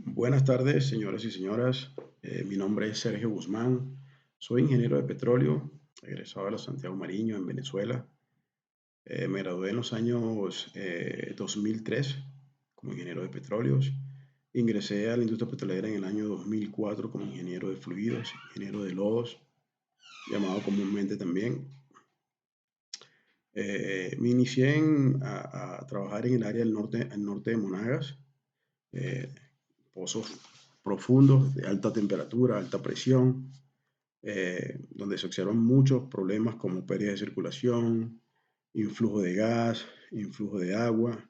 Buenas tardes, señores y señoras. Mi nombre es Sergio Guzmán. Soy ingeniero de petróleo, egresado de la Santiago Mariño en Venezuela. Me gradué en los años 2003 como ingeniero de petróleos. Ingresé a la industria petrolera en el año 2004 como ingeniero de fluidos, ingeniero de lodos, llamado comúnmente también. Me inicié a trabajar en el área del norte de Monagas, eh, pozos profundos de alta temperatura, alta presión, donde se observan muchos problemas como pérdida de circulación, influjo de gas, influjo de agua,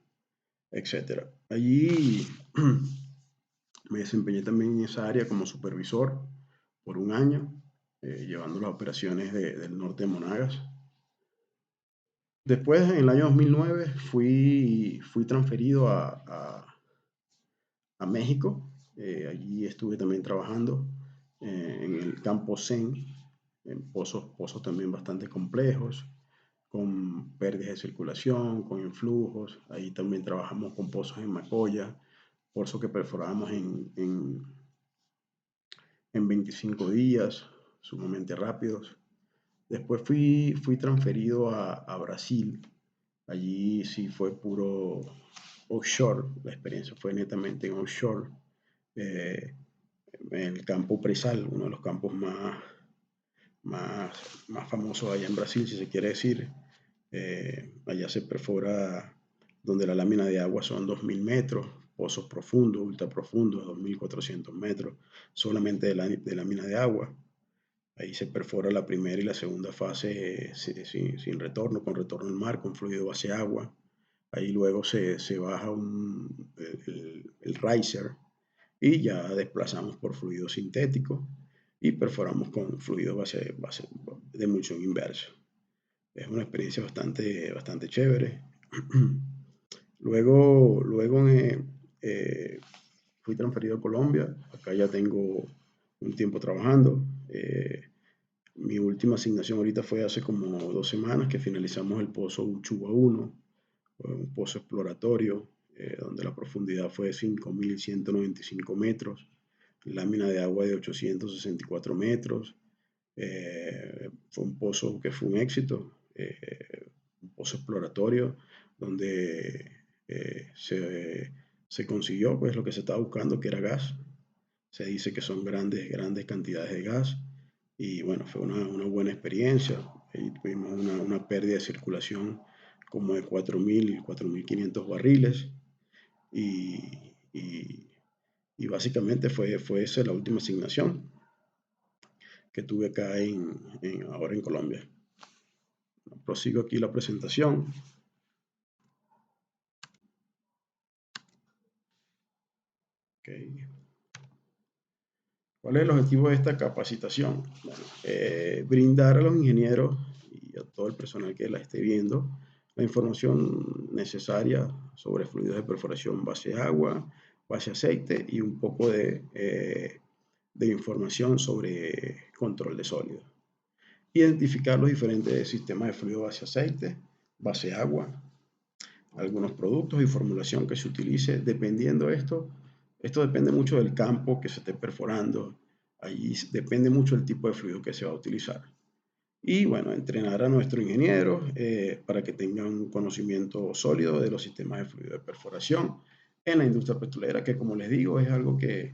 etcétera. Allí me desempeñé también en esa área como supervisor por un año, llevando las operaciones del norte de Monagas. Después, en el año 2009, fui transferido a México. Allí estuve también trabajando en el campo Zen, en pozos también bastante complejos, con pérdidas de circulación, con influjos. Ahí también trabajamos con pozos en Macoya, pozos que perforamos en 25 días, sumamente rápidos. Después fui transferido a Brasil. Allí sí fue puro offshore, la experiencia fue netamente en offshore. Eh, en el campo Presal, uno de los campos más, más famosos allá en Brasil, si se quiere decir. Allá se perfora donde la lámina de agua son 2000 metros, pozos profundos, ultra profundos, 2400 metros, solamente de lámina de agua. Ahí se perfora la primera y la segunda fase sin retorno, con retorno al mar, con fluido base agua. Ahí luego se baja el riser y ya desplazamos por fluido sintético y perforamos con fluido base de emulsión inversa. Es una experiencia bastante chévere. Luego fui transferido a Colombia. Acá ya tengo un tiempo trabajando. Mi última asignación ahorita fue hace como 2 semanas que finalizamos el pozo Uchuba 1, un pozo exploratorio donde la profundidad fue de 5.195 metros, lámina de agua de 864 metros. Fue un pozo que fue un éxito, un pozo exploratorio donde se consiguió pues lo que se estaba buscando, que era gas. Se dice que son grandes cantidades de gas y bueno, fue una buena experiencia. Ahí tuvimos una pérdida de circulación como de 4.500 barriles y, y, y básicamente fue esa la última asignación que tuve acá ahora en Colombia. Prosigo aquí la presentación. Okay. ¿Cuál es el objetivo de esta capacitación? Bueno, brindar a los ingenieros y a todo el personal que la esté viendo la información necesaria sobre fluidos de perforación base agua, base aceite y un poco de información sobre control de sólidos. Identificar los diferentes sistemas de fluido base aceite, base agua, algunos productos y formulación que se utilice. Dependiendo de esto depende mucho del campo que se esté perforando. Ahí depende mucho del tipo de fluido que se va a utilizar. Y bueno, entrenar a nuestros ingenieros para que tengan un conocimiento sólido de los sistemas de fluido de perforación en la industria petrolera, que como les digo es algo que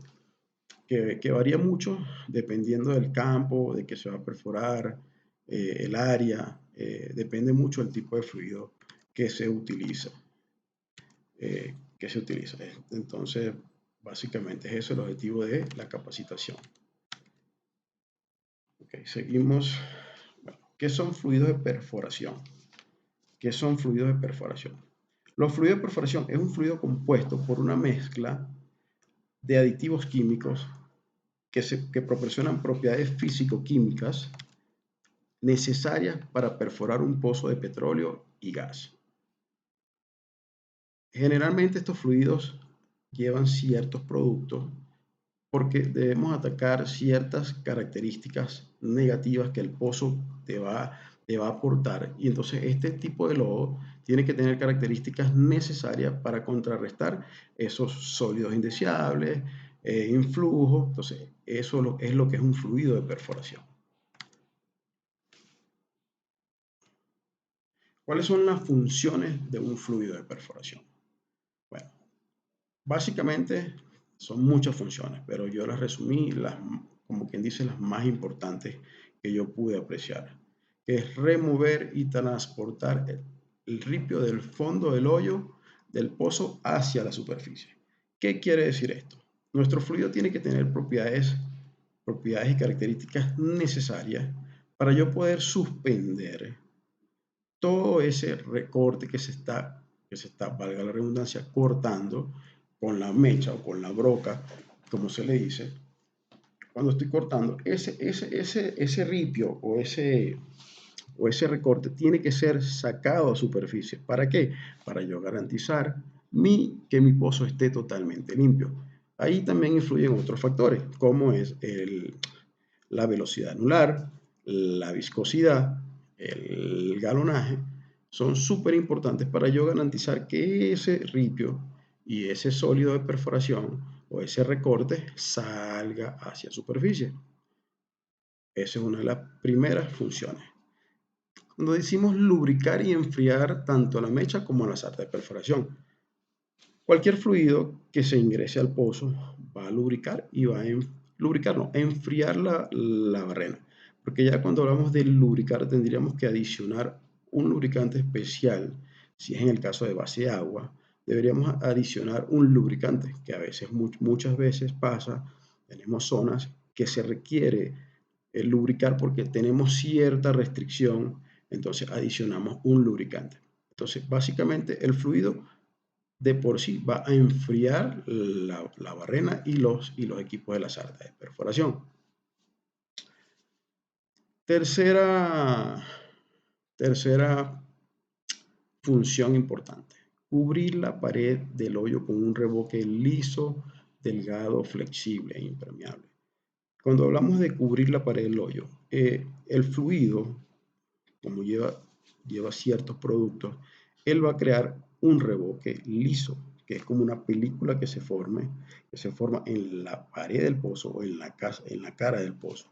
varía mucho dependiendo del campo, de que se va a perforar, el área, depende mucho del tipo de fluido que se utiliza. Entonces, básicamente es eso el objetivo de la capacitación. Okay, seguimos. Bueno, ¿qué son fluidos de perforación? ¿Qué son fluidos de perforación? Los fluidos de perforación es un fluido compuesto por una mezcla de aditivos químicos que proporcionan propiedades físico-químicas necesarias para perforar un pozo de petróleo y gas. Generalmente estos fluidos llevan ciertos productos porque debemos atacar ciertas características negativas que el pozo te va a aportar. Y entonces este tipo de lodo tiene que tener características necesarias para contrarrestar esos sólidos indeseables, influjo. Entonces, eso es lo que es un fluido de perforación. ¿Cuáles son las funciones de un fluido de perforación? Bueno, básicamente son muchas funciones, pero yo las resumí, como quien dice, las más importantes que yo pude apreciar, que es remover y transportar el ripio del fondo del hoyo del pozo hacia la superficie. ¿Qué quiere decir esto? Nuestro fluido tiene que tener propiedades y características necesarias para yo poder suspender todo ese recorte que se está, valga la redundancia, cortando con la mecha o con la broca, como se le dice. Cuando estoy cortando, ese ripio o ese recorte tiene que ser sacado a superficie. ¿Para qué? Para yo garantizar que mi pozo esté totalmente limpio. Ahí también influyen otros factores, como es la velocidad anular, la viscosidad, el galonaje. Son súper importantes para yo garantizar que ese ripio y ese sólido de perforación o ese recorte salga hacia superficie. Esa es una de las primeras funciones. Cuando decimos lubricar y enfriar tanto la mecha como la sarta de perforación, cualquier fluido que se ingrese al pozo va a lubricar y va a enfriar la barrena. Porque ya cuando hablamos de lubricar tendríamos que adicionar un lubricante especial. Si es en el caso de base de agua, deberíamos adicionar un lubricante que a veces, muchas veces pasa. Tenemos zonas que se requiere lubricar porque tenemos cierta restricción, entonces adicionamos un lubricante. Entonces, básicamente el fluido de por sí va a enfriar la barrena y los equipos de la sarta de perforación. Tercera función importante: cubrir la pared del hoyo con un revoque liso, delgado, flexible e impermeable. Cuando hablamos de cubrir la pared del hoyo, el fluido, como lleva ciertos productos, él va a crear un revoque liso, que es como una película que se forma en la pared del pozo o en la cara del pozo,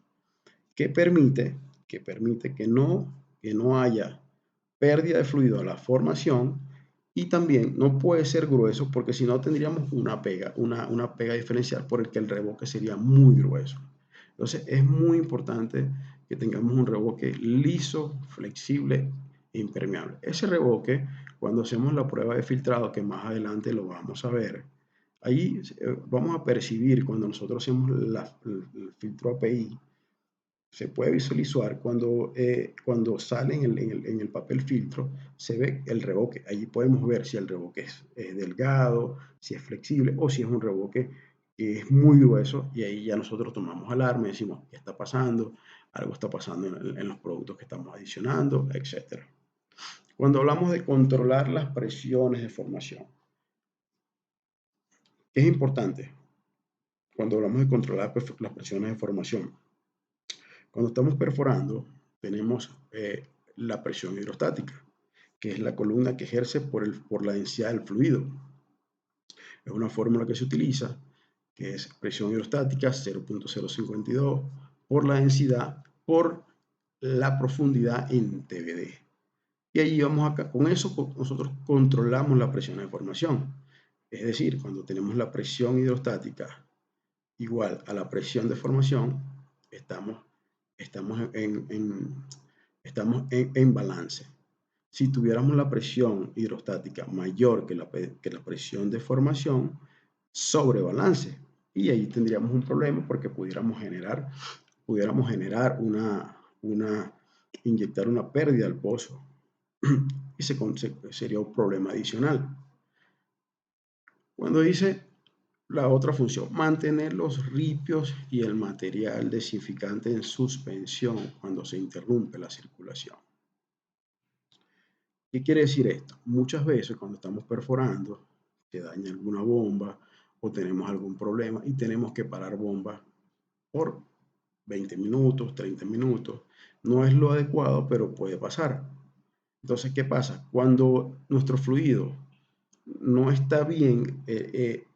que permite que no haya pérdida de fluido a la formación, y también no puede ser grueso porque si no tendríamos una pega diferencial por el que el revoque sería muy grueso. Entonces es muy importante que tengamos un revoque liso, flexible e impermeable. Ese revoque, cuando hacemos la prueba de filtrado, que más adelante lo vamos a ver, ahí vamos a percibir cuando nosotros hacemos el filtro API, se puede visualizar cuando sale en el papel filtro, se ve el revoque. Allí podemos ver si el revoque es delgado, si es flexible o si es un revoque que es muy grueso, y ahí ya nosotros tomamos alarma y decimos: ¿qué está pasando? Algo está pasando en los productos que estamos adicionando, etc. Cuando hablamos de controlar las presiones de formación, es importante cuando hablamos de controlar las presiones de formación. Cuando estamos perforando, tenemos la presión hidrostática, que es la columna que ejerce por la densidad del fluido. Es una fórmula que se utiliza, que es presión hidrostática 0.052 por la densidad por la profundidad en TBD. Y ahí vamos acá, con eso nosotros controlamos la presión de formación. Es decir, cuando tenemos la presión hidrostática igual a la presión de formación, estamos en balance. Si tuviéramos la presión hidrostática mayor que la presión de formación, sobrebalance. Y ahí tendríamos un problema porque pudiéramos generar inyectar una pérdida al pozo. Y sería un problema adicional. Cuando dice la otra función, mantener los ripios y el material desinfectante en suspensión cuando se interrumpe la circulación. ¿Qué quiere decir esto? Muchas veces cuando estamos perforando, se daña alguna bomba o tenemos algún problema y tenemos que parar bomba por 20 minutos, 30 minutos. No es lo adecuado, pero puede pasar. Entonces, ¿qué pasa? Cuando nuestro fluido no está bien,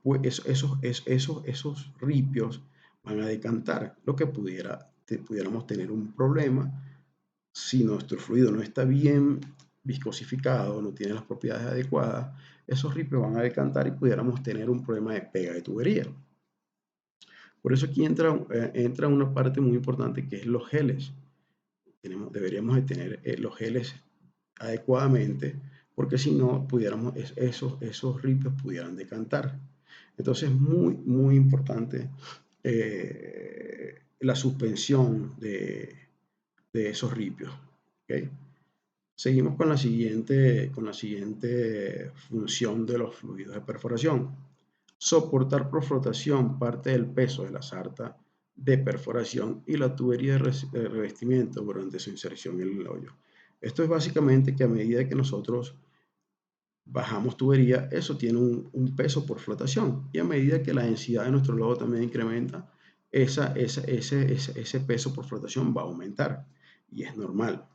pues esos ripios van a decantar, lo que pudiéramos tener un problema si nuestro fluido no está bien viscosificado, no tiene las propiedades adecuadas, esos ripios van a decantar y pudiéramos tener un problema de pega de tubería. Por eso aquí entra una parte muy importante que es los geles. Deberíamos de tener los geles adecuadamente, porque si no, esos ripios pudieran decantar. Entonces, muy importante la suspensión de esos ripios. ¿Okay? Seguimos con la siguiente función de los fluidos de perforación. Soportar por flotación parte del peso de la sarta de perforación y la tubería de revestimiento durante su inserción en el hoyo. Esto es básicamente que a medida que nosotros bajamos tubería, eso tiene un peso por flotación. Y a medida que la densidad de nuestro lodo también incrementa, ese peso por flotación va a aumentar. Y es normal.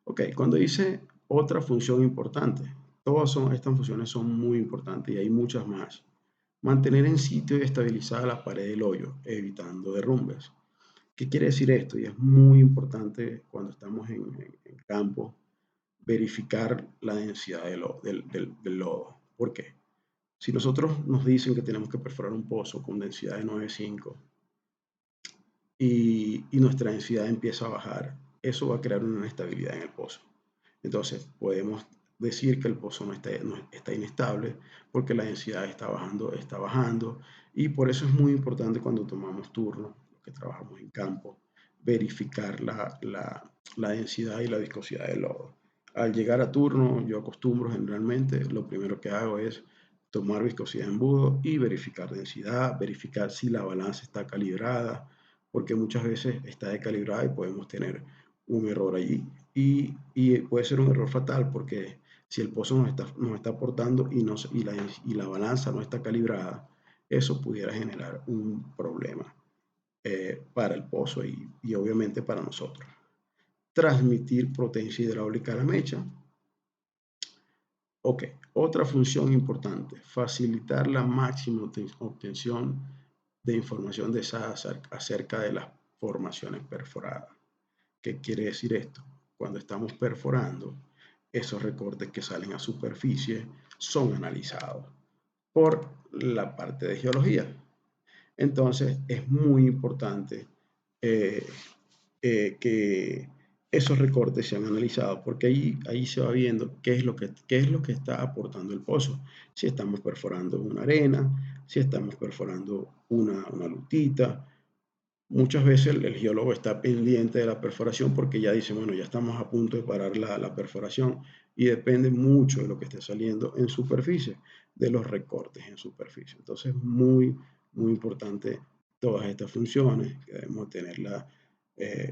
Ok, cuando dice otra función importante, estas funciones son muy importantes y hay muchas más. Mantener en sitio y estabilizada la pared del hoyo, evitando derrumbes. ¿Qué quiere decir esto? Y es muy importante cuando estamos en campo, verificar la densidad del lodo. ¿Por qué? Si nosotros nos dicen que tenemos que perforar un pozo con densidad de 9,5 y nuestra densidad empieza a bajar, eso va a crear una inestabilidad en el pozo. Entonces, podemos decir que el pozo no está inestable porque la densidad está bajando y por eso es muy importante cuando tomamos turno, que trabajamos en campo, verificar la densidad y la viscosidad del lodo. Al llegar a turno, yo acostumbro generalmente, lo primero que hago es tomar viscosidad de embudo y verificar densidad, verificar si la balanza está calibrada, porque muchas veces está descalibrada y podemos tener un error allí. Y puede ser un error fatal porque si el pozo nos está aportando y la balanza no está calibrada, eso pudiera generar un problema para el pozo y obviamente para nosotros. Transmitir potencia hidráulica a la mecha. Ok, otra función importante, facilitar la máxima obtención de información deseada acerca de las formaciones perforadas. ¿Qué quiere decir esto? Cuando estamos perforando, esos recortes que salen a superficie son analizados por la parte de geología. Entonces, es muy importante que esos recortes sean analizados, porque ahí se va viendo qué es lo que está aportando el pozo. Si estamos perforando una arena, si estamos perforando una lutita. Muchas veces el geólogo está pendiente de la perforación porque ya dice, bueno, ya estamos a punto de parar la perforación y depende mucho de lo que esté saliendo en superficie, de los recortes en superficie. Entonces, muy importante todas estas funciones, que debemos tenerlas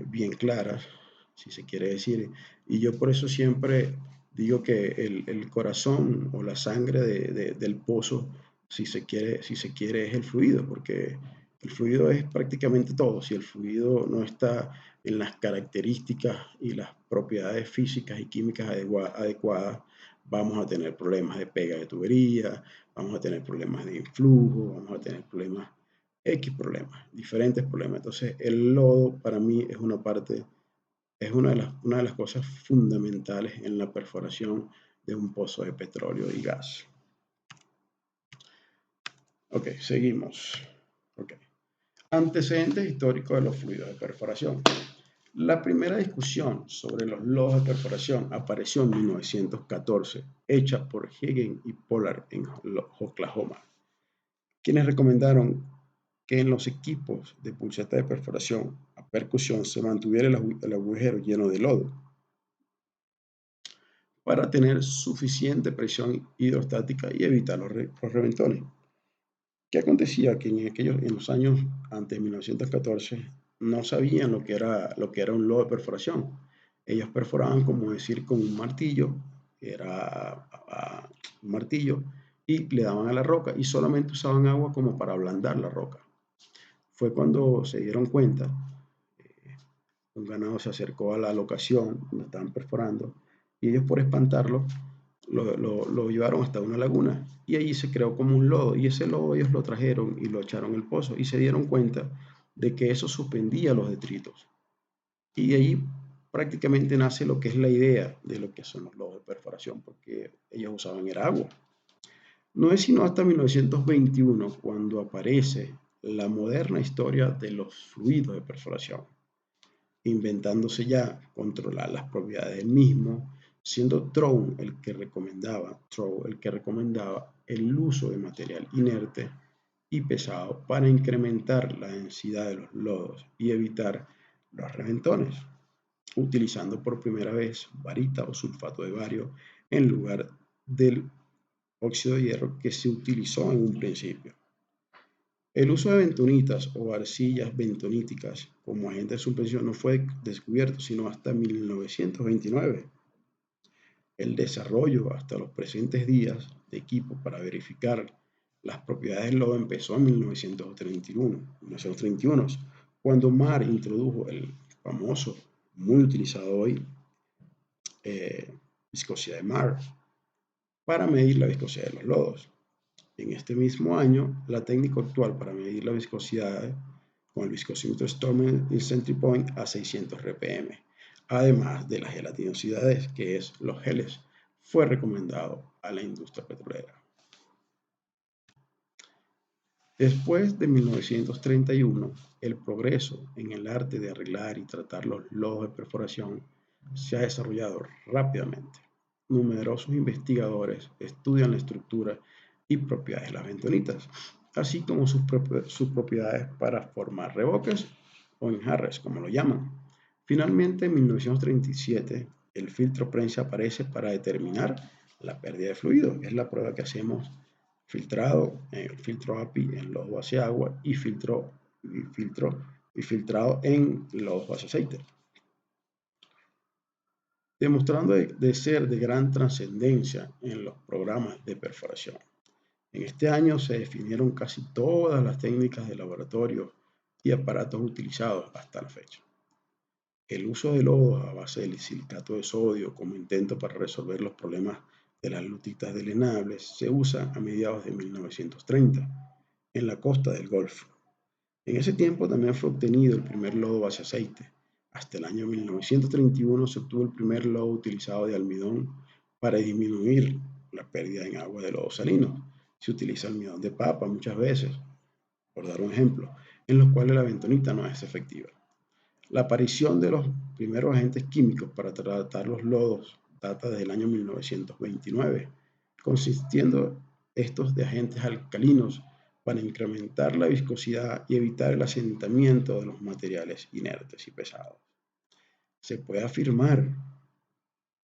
bien claras, si se quiere decir. Y yo por eso siempre digo que el corazón o la sangre del pozo, si se quiere, es el fluido, porque el fluido es prácticamente todo. Si el fluido no está en las características y las propiedades físicas y químicas adecuadas, vamos a tener problemas de pega de tubería, vamos a tener problemas de influjo, vamos a tener problemas, X problemas, diferentes problemas. Entonces, el lodo para mí es es una de las cosas fundamentales en la perforación de un pozo de petróleo y gas. Ok, seguimos. Okay. Antecedentes históricos de los fluidos de perforación. La primera discusión sobre los lodos de perforación apareció en 1914, hecha por Hagen y Pollard en Oklahoma, quienes recomendaron que en los equipos de pulseta de perforación a percusión se mantuviera el agujero lleno de lodo para tener suficiente presión hidrostática y evitar los reventones. ¿Qué acontecía? Que en los años antes de 1914 no sabían lo que era un lodo de perforación. Ellos perforaban, como decir, con un martillo, que era un martillo, y le daban a la roca y solamente usaban agua como para ablandar la roca. Fue cuando se dieron cuenta, un ganado se acercó a la locación donde estaban perforando y ellos por espantarlo lo llevaron hasta una laguna y allí se creó como un lodo y ese lodo ellos lo trajeron y lo echaron en el pozo y se dieron cuenta de que eso suspendía los detritos. Y de ahí prácticamente nace lo que es la idea de lo que son los lodos de perforación, porque ellos usaban el agua. No es sino hasta 1921 cuando aparece la moderna historia de los fluidos de perforación, inventándose ya controlar las propiedades del mismo, siendo Trow el que recomendaba el uso de material inerte y pesado para incrementar la densidad de los lodos y evitar los reventones, utilizando por primera vez varita o sulfato de bario en lugar del óxido de hierro que se utilizó en un principio. El uso de bentonitas o arcillas bentoníticas como agente de suspensión no fue descubierto sino hasta 1929. El desarrollo hasta los presentes días de equipo para verificar las propiedades del lodo empezó en 1931, cuando Marr introdujo el famoso, muy utilizado hoy, viscosidad de Marr para medir la viscosidad de los lodos. En este mismo año, la técnica actual para medir la viscosidad con el viscosímetro Storm Entry Point a 600 rpm, además de las gelatinosidades, que es los geles, fue recomendado a la industria petrolera. Después de 1931, el progreso en el arte de arreglar y tratar los lodos de perforación se ha desarrollado rápidamente. Numerosos investigadores estudian la estructura y propiedades de las bentonitas, así como sus propiedades para formar revoques o enjarres, como lo llaman. Finalmente, en 1937, el filtro prensa aparece para determinar la pérdida de fluido. Es la prueba que hacemos filtrado, filtro API en lodo base agua y filtrado en lodo base aceite, demostrando de ser de gran trascendencia en los programas de perforación. En este año se definieron casi todas las técnicas de laboratorio y aparatos utilizados hasta la fecha. El uso de lodos a base de silicato de sodio como intento para resolver los problemas de las lutitas delenables se usa a mediados de 1930 en la costa del Golfo. En ese tiempo también fue obtenido el primer lodo base aceite. Hasta el año 1931 se obtuvo el primer lodo utilizado de almidón para disminuir la pérdida en agua de lodos salinos. Se utiliza almidón de papa muchas veces, por dar un ejemplo, en los cuales la bentonita no es efectiva. La aparición de los primeros agentes químicos para tratar los lodos data desde el año 1929, consistiendo estos de agentes alcalinos para incrementar la viscosidad y evitar el asentamiento de los materiales inertes y pesados. Se puede afirmar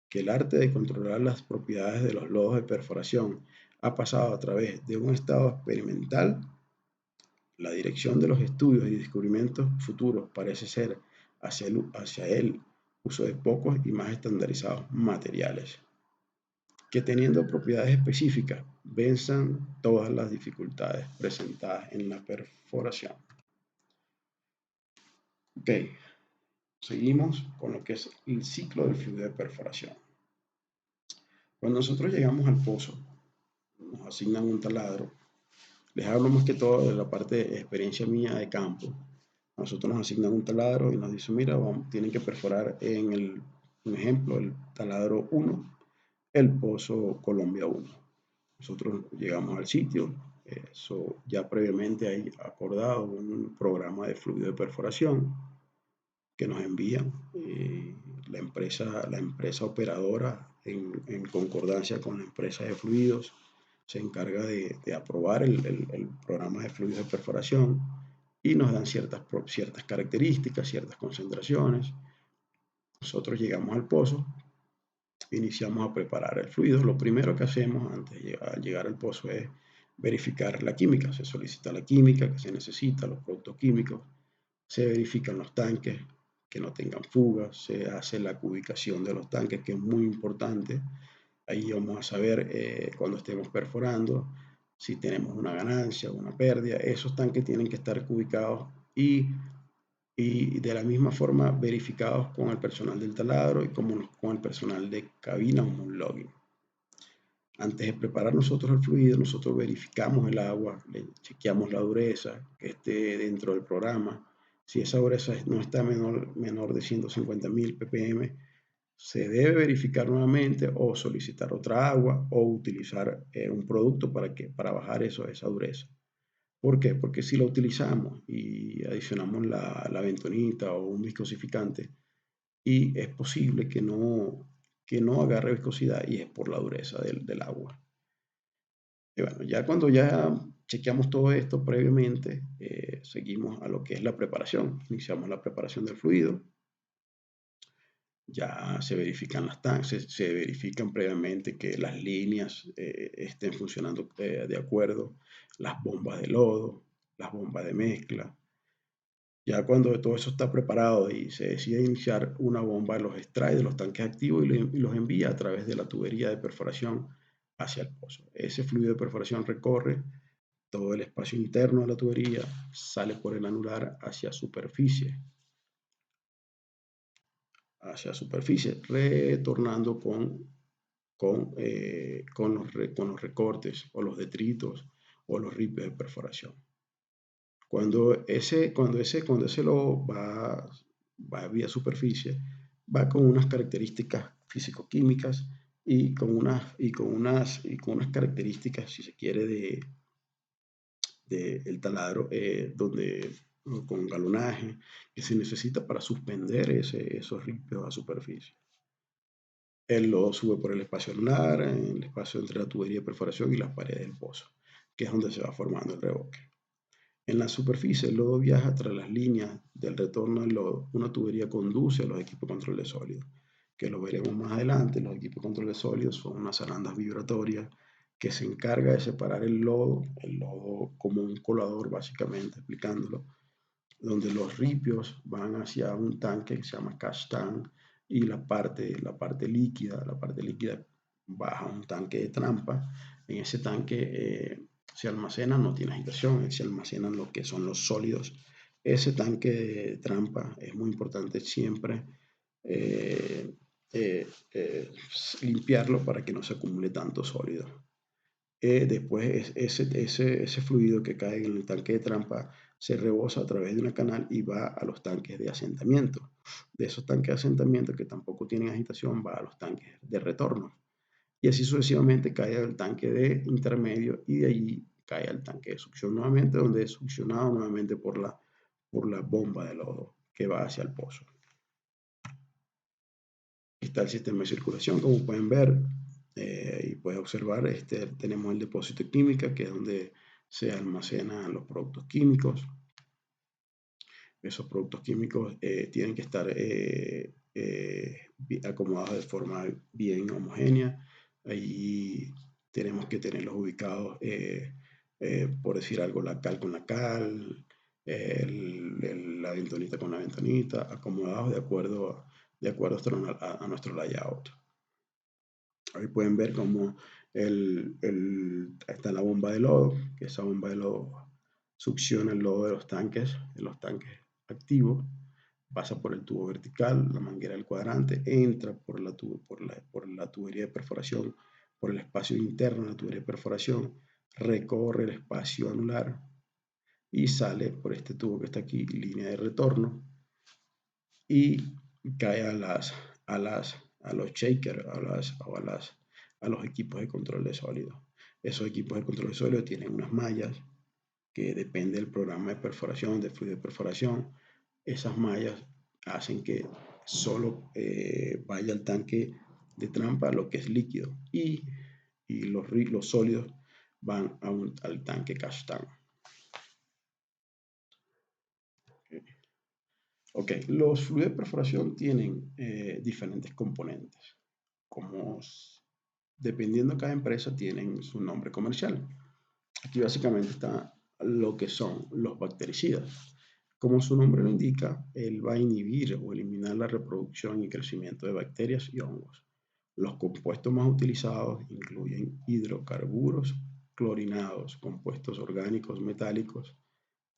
que el arte de controlar las propiedades de los lodos de perforación ha pasado a través de un estado experimental. La dirección de los estudios y descubrimientos futuros parece ser hacia el uso de pocos y más estandarizados materiales, que teniendo propiedades específicas venzan todas las dificultades presentadas en la perforación. Ok, seguimos con lo que es el ciclo del fluido de perforación. Cuando nosotros llegamos al pozo, nos asignan un taladro. Les hablo más que todo de la parte de experiencia mía de campo. Nosotros nos asignan un taladro y nos dicen, mira, tienen que perforar un ejemplo, el taladro 1, el pozo Colombia 1. Nosotros llegamos al sitio, eso ya previamente hay acordado un programa de fluido de perforación que nos envían la empresa operadora en concordancia con la empresa de fluidos se encarga de aprobar el programa de fluidos de perforación y nos dan ciertas características, ciertas concentraciones. Nosotros llegamos al pozo, iniciamos a preparar el fluido. Lo primero que hacemos antes de llegar al pozo es verificar la química. Se solicita la química que se necesita, los productos químicos, se verifican los tanques que no tengan fugas, se hace la cubicación de los tanques, que es muy importante. Ahí vamos a saber cuando estemos perforando si tenemos una ganancia o una pérdida. Esos tanques tienen que estar ubicados y de la misma forma verificados con el personal del taladro y con el personal de cabina o un login. Antes de preparar nosotros el fluido, nosotros verificamos el agua, le chequeamos la dureza que esté dentro del programa. Si esa dureza no está menor de 150.000 ppm, se debe verificar nuevamente o solicitar otra agua o utilizar un producto para bajar esa dureza. ¿Por qué? Porque si la utilizamos y adicionamos la bentonita o un viscosificante, y es posible que no agarre viscosidad y es por la dureza del agua. Y bueno, ya cuando ya chequeamos todo esto previamente, seguimos a lo que es la preparación. Iniciamos la preparación del fluido. Ya se verifican se verifican previamente que las líneas estén funcionando de acuerdo, las bombas de lodo, las bombas de mezcla. Ya cuando todo eso está preparado y se decide iniciar, una bomba los extrae de los tanques activos y los envía a través de la tubería de perforación hacia el pozo. Ese fluido de perforación recorre todo el espacio interno de la tubería, sale por el anular hacia superficie, retornando con los recortes o los detritos o los ripes de perforación. Cuando ese lobo va vía superficie, va con unas características físico-químicas y con unas características, si se quiere, el taladro, con galonaje que se necesita para suspender esos ripios a superficie. El lodo sube por el espacio anular, en el espacio entre la tubería de perforación y las paredes del pozo, que es donde se va formando el revoque. En la superficie, el lodo viaja tras las líneas del retorno del lodo. Una tubería conduce a los equipos de control de sólidos, que lo veremos más adelante. Los equipos de control de sólidos son unas arandas vibratorias que se encarga de separar el lodo como un colador, básicamente, explicándolo, donde los ripios van hacia un tanque que se llama cash tank y la parte líquida baja a un tanque de trampa. En ese tanque se almacena, no tiene agitación, se almacenan lo que son los sólidos. Ese tanque de trampa es muy importante siempre eh, eh, eh, limpiarlo para que no se acumule tanto sólido. Después ese fluido que cae en el tanque de trampa se rebosa a través de una canal y va a los tanques de asentamiento. De esos tanques de asentamiento que tampoco tienen agitación, va a los tanques de retorno. Y así sucesivamente cae al tanque de intermedio y de allí cae al tanque de succión nuevamente, donde es succionado nuevamente por la bomba de lodo que va hacia el pozo. Aquí está el sistema de circulación, como pueden ver y pueden observar. Tenemos el depósito de química, que es donde se almacenan los productos químicos. Esos productos químicos tienen que estar acomodados de forma bien homogénea. Ahí tenemos que tenerlos ubicados, por decir algo, la cal con la cal, la bentonita con la bentonita, acomodados de acuerdo a nuestro layout. Ahí pueden ver cómo está la bomba de lodo, que esa bomba de lodo succiona el lodo de los tanques activos, pasa por el tubo vertical, la manguera del cuadrante, entra por la tubería de perforación, por el espacio interno de la tubería de perforación, recorre el espacio anular y sale por este tubo que está aquí, línea de retorno, y cae a los shakers, a los equipos de control de sólidos. Esos equipos de control de sólidos tienen unas mallas que depende del programa de perforación, del fluido de perforación. Esas mallas hacen que solo vaya al tanque de trampa lo que es líquido y los sólidos van al tanque cash tank. Ok, los fluidos de perforación tienen diferentes componentes. Dependiendo de cada empresa, tienen su nombre comercial. Aquí básicamente está lo que son los bactericidas. Como su nombre lo indica, él va a inhibir o eliminar la reproducción y crecimiento de bacterias y hongos. Los compuestos más utilizados incluyen hidrocarburos clorinados, compuestos orgánicos metálicos,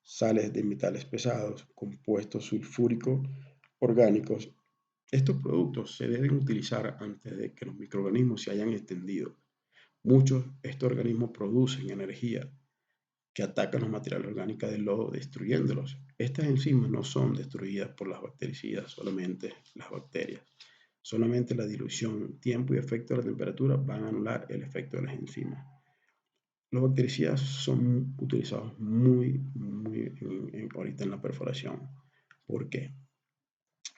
sales de metales pesados, compuestos sulfúricos orgánicos. Estos productos se deben utilizar antes de que los microorganismos se hayan extendido, Estos organismos producen energía que atacan los materiales orgánicos del lodo, destruyéndolos. Estas enzimas no son destruidas por las bactericidas, solamente las bacterias. Solamente la dilución, tiempo y efecto de la temperatura van a anular el efecto de las enzimas. Los bactericidas son utilizados muy ahorita en la perforación. ¿Por qué?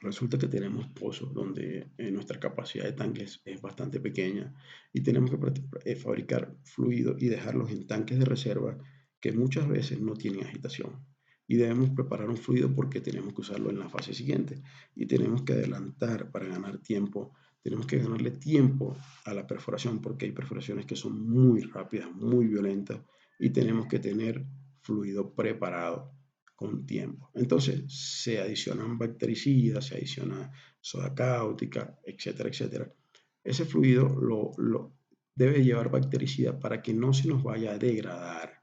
Resulta que tenemos pozos donde nuestra capacidad de tanques es bastante pequeña y tenemos que fabricar fluidos y dejarlos en tanques de reserva que muchas veces no tienen agitación. Y debemos preparar un fluido porque tenemos que usarlo en la fase siguiente y tenemos que adelantar para ganar tiempo. Tenemos que ganarle tiempo a la perforación porque hay perforaciones que son muy rápidas, muy violentas y tenemos que tener fluido preparado con tiempo. Entonces se adicionan bactericidas, se adiciona soda cáustica, etcétera, etcétera. Ese fluido lo debe llevar bactericida para que no se nos vaya a degradar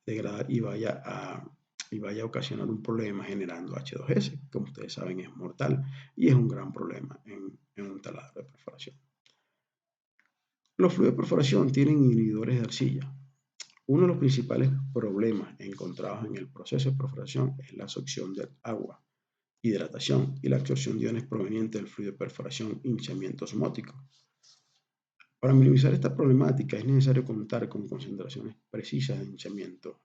y vaya a ocasionar un problema generando H2S, que como ustedes saben es mortal y es un gran problema en un taladro de perforación. Los fluidos de perforación tienen inhibidores de arcilla. Uno de los principales problemas encontrados en el proceso de perforación es la absorción del agua, hidratación y la absorción de iones provenientes del fluido de perforación, hinchamiento osmótico. Para minimizar esta problemática es necesario contar con concentraciones precisas de hinchamiento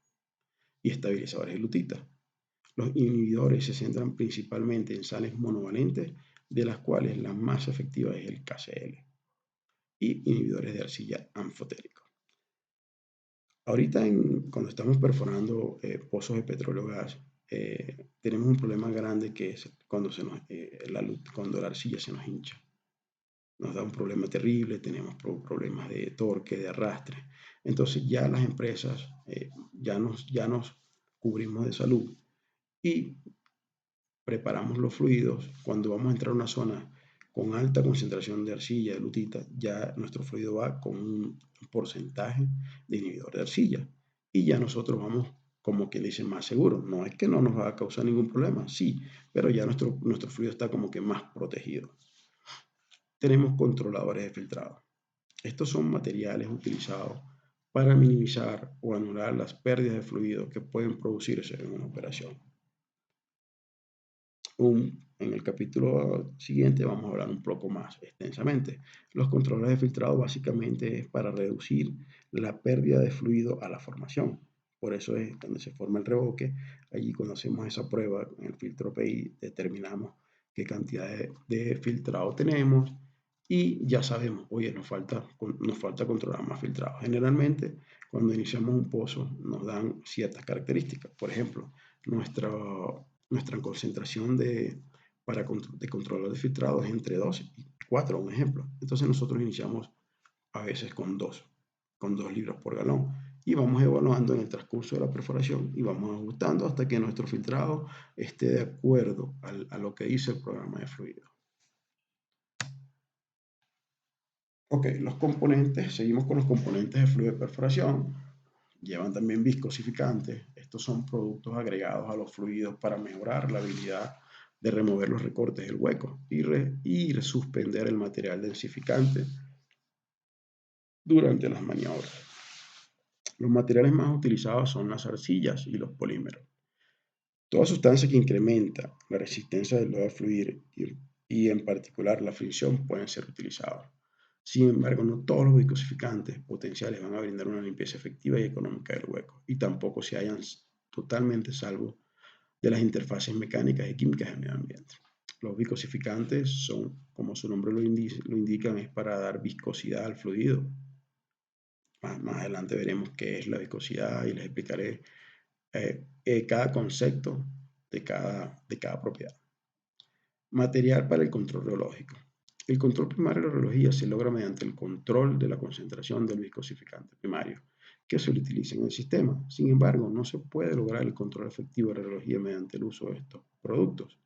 y estabilizadores de lutita. Los inhibidores se centran principalmente en sales monovalentes, de las cuales la más efectiva es el KCl, y inhibidores de arcilla anfotérico. Ahorita cuando estamos perforando pozos de petróleo gas, tenemos un problema grande que es cuando, cuando la arcilla se nos hincha. Nos da un problema terrible, tenemos problemas de torque, de arrastre. Entonces ya las empresas ya nos cubrimos de salud y preparamos los fluidos. Cuando vamos a entrar a una zona con alta concentración de arcilla, de lutita, ya nuestro fluido va con un porcentaje de inhibidor de arcilla. Y ya nosotros vamos, como que dice, más seguro. No es que no nos va a causar ningún problema, sí, pero ya nuestro fluido está como que más protegido. Tenemos controladores de filtrado. Estos son materiales utilizados para minimizar o anular las pérdidas de fluido que pueden producirse en una operación. En el capítulo siguiente vamos a hablar un poco más extensamente. Los controladores de filtrado básicamente es para reducir la pérdida de fluido a la formación. Por eso es donde se forma el revoque. Allí cuando hacemos esa prueba en el filtro PI determinamos qué cantidad de filtrado tenemos y ya sabemos, oye, nos falta controlar más filtrado. Generalmente cuando iniciamos un pozo nos dan ciertas características. Por ejemplo, nuestra concentración de control de filtrado es entre 2 y 4, un ejemplo. Entonces nosotros iniciamos a veces con 2 libras por galón y vamos evaluando en el transcurso de la perforación y vamos ajustando hasta que nuestro filtrado esté de acuerdo a lo que dice el programa de fluido. Ok, seguimos con los componentes de fluido de perforación. Llevan también viscosificantes. Estos son productos agregados a los fluidos para mejorar la habilidad de remover los recortes del hueco y suspender el material densificante durante las maniobras. Los materiales más utilizados son las arcillas y los polímeros. Toda sustancia que incrementa la resistencia del lodo a fluir y en particular la fricción pueden ser utilizados. Sin embargo, no todos los viscosificantes potenciales van a brindar una limpieza efectiva y económica del hueco y tampoco se hallan totalmente salvo de las interfaces mecánicas y químicas del medio ambiente. Los viscosificantes son, como su nombre lo indican, es para dar viscosidad al fluido. Más adelante veremos qué es la viscosidad y les explicaré cada concepto de cada propiedad. Material para el control reológico. El control primario de la reología se logra mediante el control de la concentración del viscosificante primario que se utiliza en el sistema. Sin embargo, no se puede lograr el control efectivo de la reología mediante el uso de estos productos.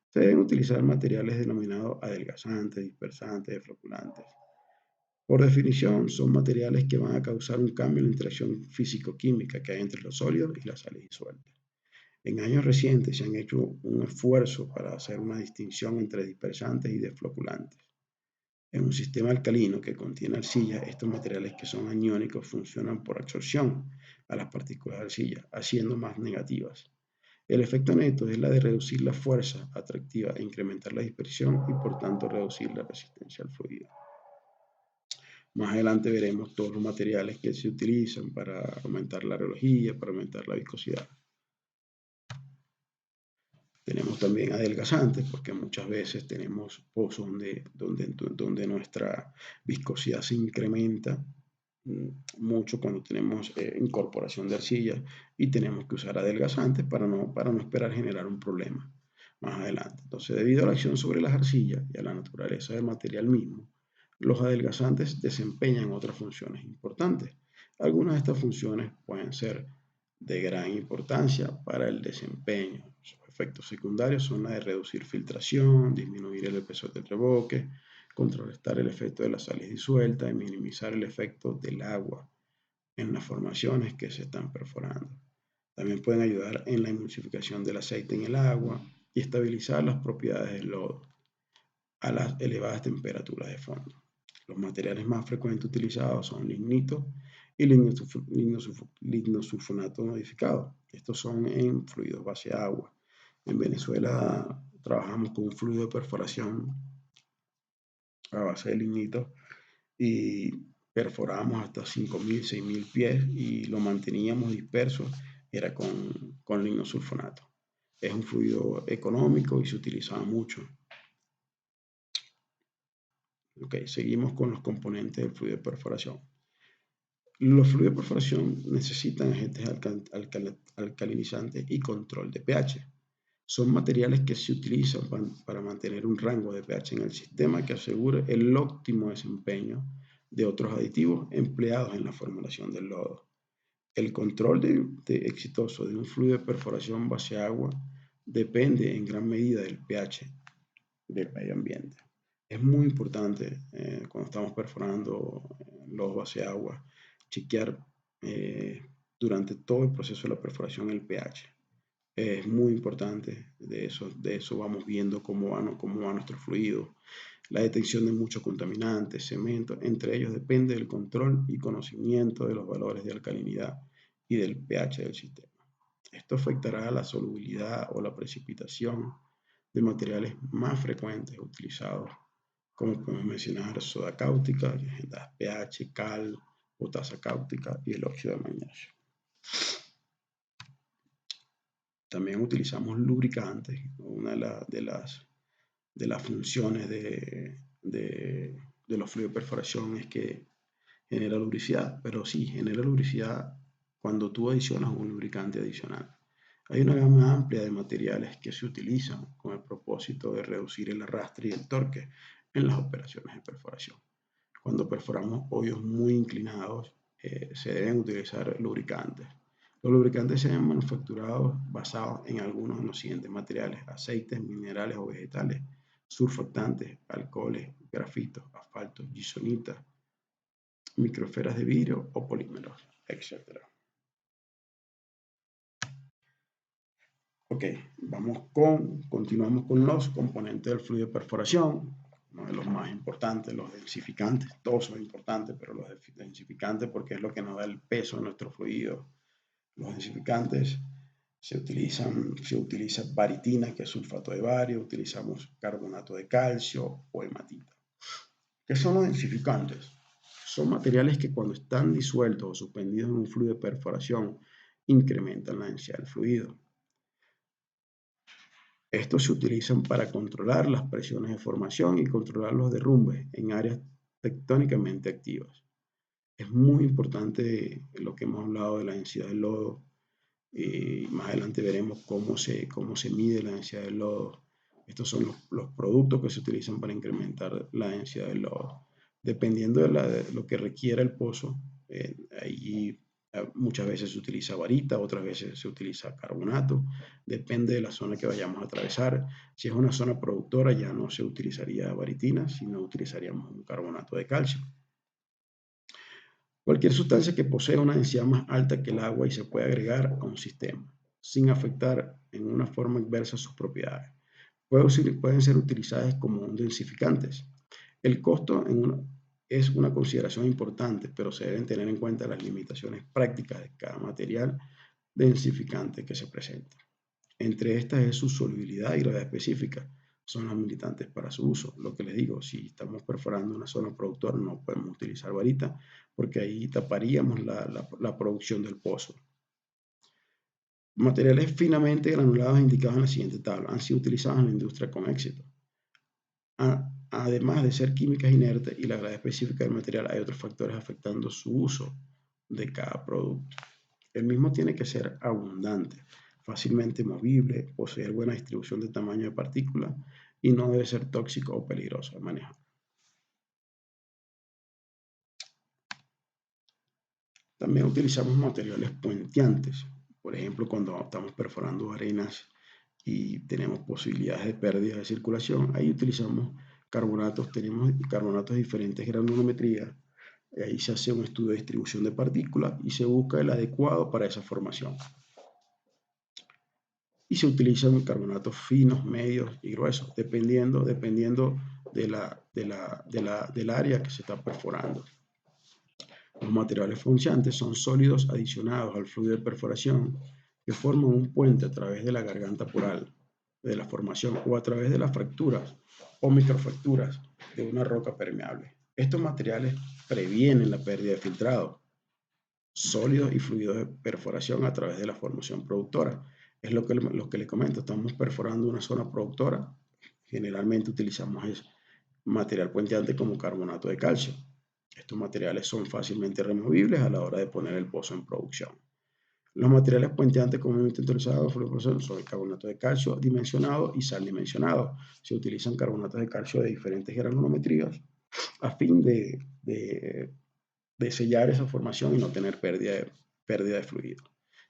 Se deben utilizar materiales denominados adelgazantes, dispersantes, defloculantes. Por definición, son materiales que van a causar un cambio en la interacción físico-química que hay entre los sólidos y las sales disueltas. En años recientes se han hecho un esfuerzo para hacer una distinción entre dispersantes y desfloculantes. En un sistema alcalino que contiene arcilla, estos materiales que son aniónicos funcionan por absorción a las partículas de arcilla, haciendo más negativas. El efecto neto es la de reducir la fuerza atractiva e incrementar la dispersión y por tanto reducir la resistencia al fluido. Más adelante veremos todos los materiales que se utilizan para aumentar la rheología, para aumentar la viscosidad. Tenemos también adelgazantes, porque muchas veces tenemos pozos donde nuestra viscosidad se incrementa mucho cuando tenemos incorporación de arcilla y tenemos que usar adelgazantes para no esperar generar un problema más adelante. Entonces, debido a la acción sobre las arcillas y a la naturaleza del material mismo, los adelgazantes desempeñan otras funciones importantes. Algunas de estas funciones pueden ser de gran importancia para el desempeño. Sus efectos secundarios son la de reducir filtración, disminuir el espesor del revoque, contrarrestar el efecto de las sales disueltas y minimizar el efecto del agua en las formaciones que se están perforando. También pueden ayudar en la emulsificación del aceite en el agua y estabilizar las propiedades del lodo a las elevadas temperaturas de fondo. Los materiales más frecuentemente utilizados son lignito y lignosulfonato modificado. Estos son en fluidos base agua. En Venezuela trabajamos con un fluido de perforación a base de lignito y perforábamos hasta 5.000, 6.000 pies y lo manteníamos disperso, era con lignosulfonato. Es un fluido económico y se utilizaba mucho. Ok, seguimos con los componentes del fluido de perforación. Los fluidos de perforación necesitan agentes alcalinizantes y control de pH. Son materiales que se utilizan para mantener un rango de pH en el sistema que asegure el óptimo desempeño de otros aditivos empleados en la formulación del lodo. El control exitoso de un fluido de perforación base agua depende en gran medida del pH del medio ambiente. Es muy importante cuando estamos perforando los base agua chequear durante todo el proceso de la perforación el pH. Es muy importante, de eso vamos viendo cómo va nuestro fluido, la detección de muchos contaminantes, cementos, entre ellos depende del control y conocimiento de los valores de alcalinidad y del pH del sistema. Esto afectará la solubilidad o la precipitación de materiales más frecuentes utilizados, como podemos mencionar soda cáustica, pH, cal, potasa cáustica y el óxido de magnesio. También utilizamos lubricantes. Una de las funciones de los fluidos de perforación es que genera lubricidad, pero sí, genera lubricidad cuando tú adicionas un lubricante adicional. Hay una gama amplia de materiales que se utilizan con el propósito de reducir el arrastre y el torque en las operaciones de perforación. Cuando perforamos hoyos muy inclinados, se deben utilizar lubricantes. Los lubricantes se ven manufacturados basados en algunos de los siguientes materiales: aceites, minerales o vegetales, surfactantes, alcoholes, grafitos, asfaltos, gisonita, microesferas de vidrio o polímeros, etc. Ok, continuamos con los componentes del fluido de perforación. Uno de los más importantes, los densificantes. Todos son importantes, pero los densificantes porque es lo que nos da el peso de nuestro fluido. Los densificantes se utiliza baritina, que es sulfato de bario, utilizamos carbonato de calcio o hematita. ¿Qué son los densificantes? Son materiales que cuando están disueltos o suspendidos en un fluido de perforación incrementan la densidad del fluido. Estos se utilizan para controlar las presiones de formación y controlar los derrumbes en áreas tectónicamente activas. Es muy importante lo que hemos hablado de la densidad del lodo. Más adelante veremos cómo se mide la densidad del lodo. Estos son los productos que se utilizan para incrementar la densidad del lodo. Dependiendo de lo que requiera el pozo, ahí muchas veces se utiliza varita, otras veces se utiliza carbonato. Depende de la zona que vayamos a atravesar. Si es una zona productora, ya no se utilizaría varitina, sino utilizaríamos un carbonato de calcio. Cualquier sustancia que posea una densidad más alta que el agua y se puede agregar a un sistema, sin afectar en una forma inversa sus propiedades. Pueden ser utilizadas como densificantes. El costo es una consideración importante, pero se deben tener en cuenta las limitaciones prácticas de cada material densificante que se presenta. Entre estas es su solubilidad y gravedad específica. Son las limitantes para su uso. Lo que les digo, si estamos perforando una zona productora, no podemos utilizar varita porque ahí taparíamos la producción del pozo. Materiales finamente granulados indicados en la siguiente tabla han sido utilizados en la industria con éxito. Además de ser químicas inertes y la gravedad específica del material, hay otros factores afectando su uso de cada producto. El mismo tiene que ser abundante, fácilmente movible, poseer buena distribución de tamaño de partículas y no debe ser tóxico o peligroso de manejar. También utilizamos materiales puenteantes. Por ejemplo, cuando estamos perforando arenas y tenemos posibilidades de pérdida de circulación, ahí utilizamos carbonatos, tenemos carbonatos de diferentes granulometrías. Ahí se hace un estudio de distribución de partículas y se busca el adecuado para esa formación. Y se utilizan carbonatos finos, medios y gruesos, dependiendo del área que se está perforando. Los materiales punzantes son sólidos adicionados al fluido de perforación que forman un puente a través de la garganta poral de la formación o a través de las fracturas o microfracturas de una roca permeable. Estos materiales previenen la pérdida de filtrado sólidos y fluidos de perforación a través de la formación productora. Es lo que les comento, estamos perforando una zona productora, generalmente utilizamos material puenteante como carbonato de calcio. Estos materiales son fácilmente removibles a la hora de poner el pozo en producción. Los materiales puenteantes comúnmente utilizados son el carbonato de calcio dimensionado y sal dimensionado. Se utilizan carbonatos de calcio de diferentes granulometrías a fin de sellar esa formación y no tener pérdida de fluido.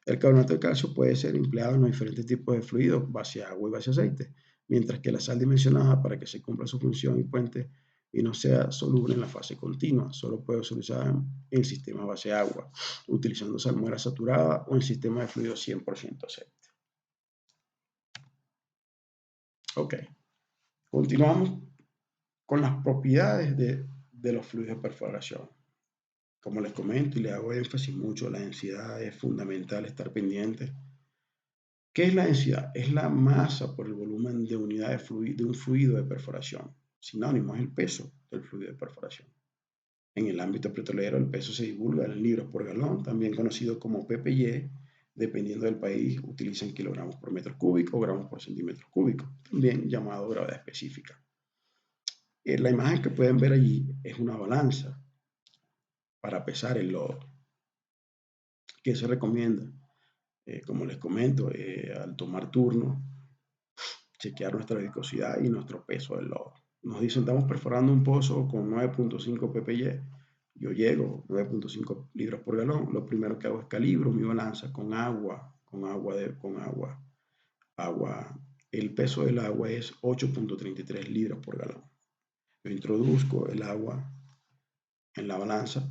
El carbonato de calcio puede ser empleado en los diferentes tipos de fluidos, base agua y base aceite, mientras que la sal dimensionada, para que se cumpla su función y puente y no sea soluble en la fase continua, solo puede ser usada en sistemas base agua, utilizando salmuera saturada o en sistemas de fluido 100% aceite. Ok, continuamos con las propiedades de los fluidos de perforación. Como les comento y le hago énfasis mucho, la densidad es fundamental estar pendiente. ¿Qué es la densidad? Es la masa por el volumen de unidad de un fluido de perforación. Sinónimo es el peso del fluido de perforación. En el ámbito petrolero el peso se divulga en libras por galón, también conocido como ppy. Dependiendo del país utilizan kilogramos por metro cúbico o gramos por centímetro cúbico, también llamado gravedad específica. La imagen que pueden ver allí es una balanza para pesar el lodo. ¿Qué se recomienda? Como les comento, al tomar turno, chequear nuestra viscosidad y nuestro peso del lodo. Nos dicen, estamos perforando un pozo con 9.5 ppy. Yo llego 9.5 libras por galón. Lo primero que hago es calibro mi balanza con agua. El peso del agua es 8.33 libras por galón. Yo introduzco el agua en la balanza,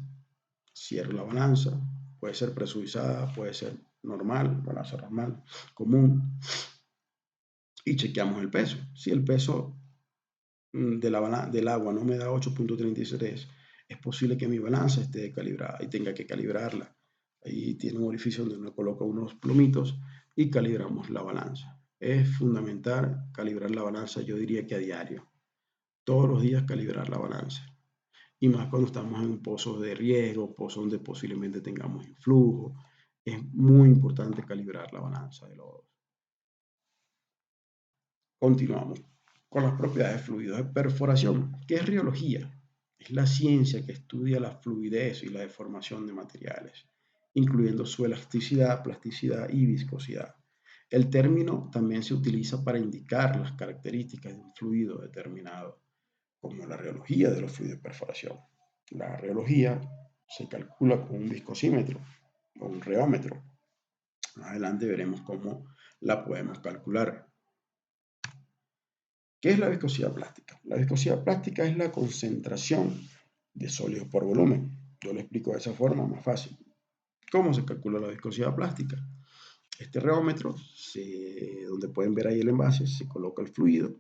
cierro la balanza, puede ser presurizada, puede ser normal, balanza normal, común, y chequeamos el peso. Si el peso del agua no me da 8.33, es posible que mi balanza esté descalibrada y tenga que calibrarla. Ahí tiene un orificio donde uno coloca unos plomitos y calibramos la balanza. Es fundamental calibrar la balanza, yo diría que a diario. Todos los días calibrar la balanza. Y más cuando estamos en pozos de riesgo, pozos donde posiblemente tengamos influjo. Es muy importante calibrar la balanza de lodos. Continuamos con las propiedades de fluidos de perforación. ¿Qué es riología? Es la ciencia que estudia la fluidez y la deformación de materiales, incluyendo su elasticidad, plasticidad y viscosidad. El término también se utiliza para indicar las características de un fluido determinado, como la riología de los fluidos de perforación. La riología se calcula con un viscosímetro o un reómetro. Más adelante veremos cómo la podemos calcular. ¿Qué es la viscosidad plástica? La viscosidad plástica es la concentración de sólidos por volumen. Yo lo explico de esa forma más fácil. ¿Cómo se calcula la viscosidad plástica? Este reómetro, donde pueden ver ahí el envase, se coloca el fluido,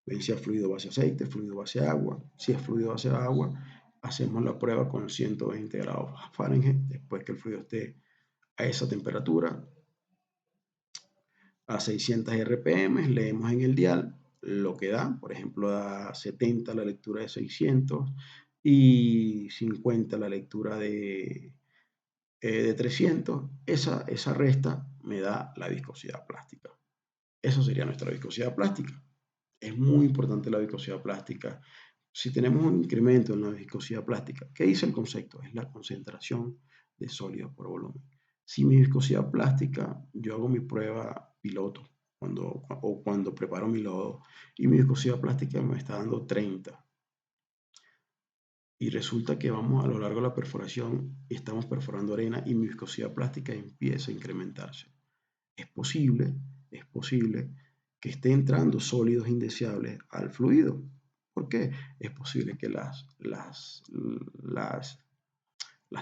Ven si es fluido base aceite, fluido base agua. Si es fluido base agua, hacemos la prueba con 120 grados Fahrenheit. Después que el fluido esté a esa temperatura, a 600 RPM, leemos en el dial lo que da. Por ejemplo, da 70 la lectura de 600 y 50 la lectura de 300. Esa resta me da la viscosidad plástica. Eso sería nuestra viscosidad plástica. Es muy importante la viscosidad plástica. Si tenemos un incremento en la viscosidad plástica, ¿qué dice el concepto? Es la concentración de sólido por volumen. Si mi viscosidad plástica, yo hago mi prueba piloto cuando preparo mi lodo y mi viscosidad plástica me está dando 30 y resulta que vamos a lo largo de la perforación y estamos perforando arena y mi viscosidad plástica empieza a incrementarse. Es posible que esté entrando sólidos indeseables al fluido. ¿Por qué? Es posible que las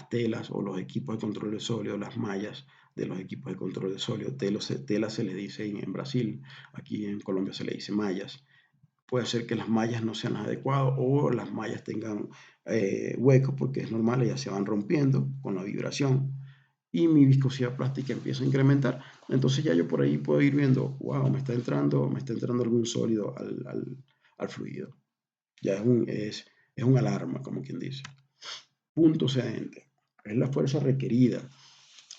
telas o los equipos de control de sólido, las mallas de los equipos de control de sólido, telas se le dice en Brasil, aquí en Colombia se le dice mallas. Puede ser que las mallas no sean adecuadas o las mallas tengan huecos porque es normal, ellas se van rompiendo con la vibración y mi viscosidad plástica empieza a incrementar. Entonces ya yo por ahí puedo ir viendo, wow, me está entrando algún sólido al fluido. Ya es un alarma, como quien dice. Punto sedente. Es la fuerza requerida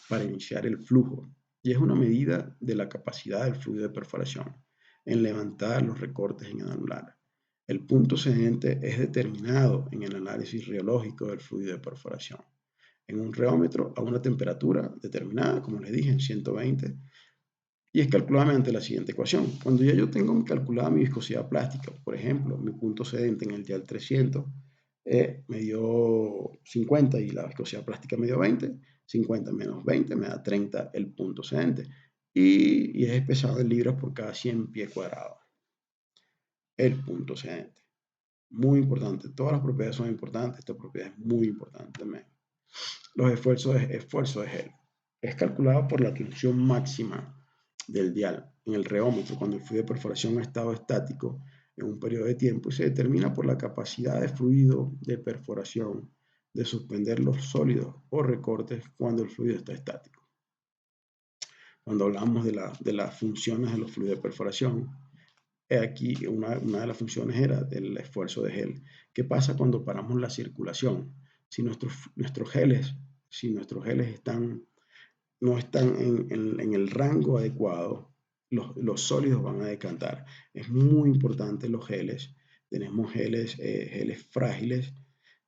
para iniciar el flujo y es una medida de la capacidad del fluido de perforación en levantar los recortes en el anular. El punto sedente es determinado en el análisis reológico del fluido de perforación en un reómetro a una temperatura determinada, como les dije, en 120, y es calculada mediante la siguiente ecuación. Cuando ya yo tengo calculada mi viscosidad plástica, por ejemplo, mi punto sedente en el dial 300 me dio 50 y la viscosidad plástica me dio 20, 50 menos 20 me da 30 el punto sedente y es pesado en libras por cada 100 pies cuadrados. El punto sedente. Muy importante. Todas las propiedades son importantes. Esta propiedad es muy importante también. Los esfuerzos de Hell. Es calculado por la tensión máxima del dial en el reómetro cuando el fluido de perforación ha estado estático en un periodo de tiempo y se determina por la capacidad de fluido de perforación de suspender los sólidos o recortes cuando el fluido está estático. Cuando hablamos de las funciones de los fluidos de perforación, aquí una de las funciones era el esfuerzo de gel. ¿Qué pasa cuando paramos la circulación? Si nuestros geles no están en el rango adecuado, los sólidos van a decantar. Es muy importante los geles. Tenemos geles frágiles,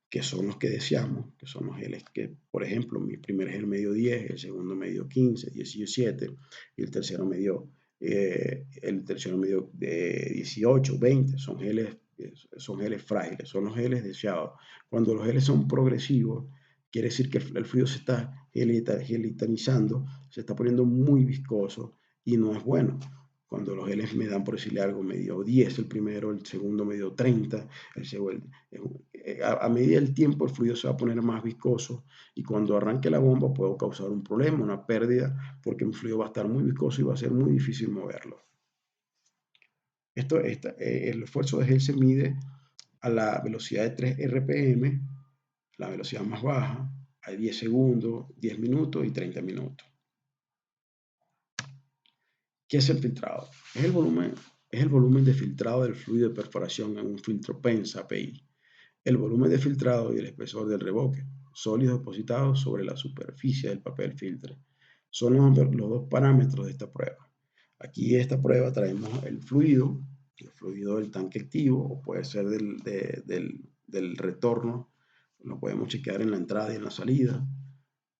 que son los que deseamos, que son los geles que, por ejemplo, mi primer gel me dio 10, el segundo me dio 15, 17, y el tercero me dio 18, 20. Son geles frágiles, son los geles deseados. Cuando los geles son progresivos, quiere decir que el fluido se está gelitanizando, se está poniendo muy viscoso y no es bueno. Cuando los geles me dan, por decirle algo, me dio 10 el primero, el segundo me dio 30, a medida del tiempo el fluido se va a poner más viscoso y cuando arranque la bomba puedo causar un problema, una pérdida, porque mi fluido va a estar muy viscoso y va a ser muy difícil moverlo. El esfuerzo de gel se mide a la velocidad de 3 RPM, la velocidad más baja, a 10 segundos, 10 minutos y 30 minutos. ¿Qué es el filtrado? Es el volumen de filtrado del fluido de perforación en un filtro PENS API. El volumen de filtrado y el espesor del revoque, sólidos depositados sobre la superficie del papel filtre. Son los dos parámetros de esta prueba. Aquí en esta prueba traemos el fluido del tanque activo o puede ser del retorno. Lo podemos chequear en la entrada y en la salida.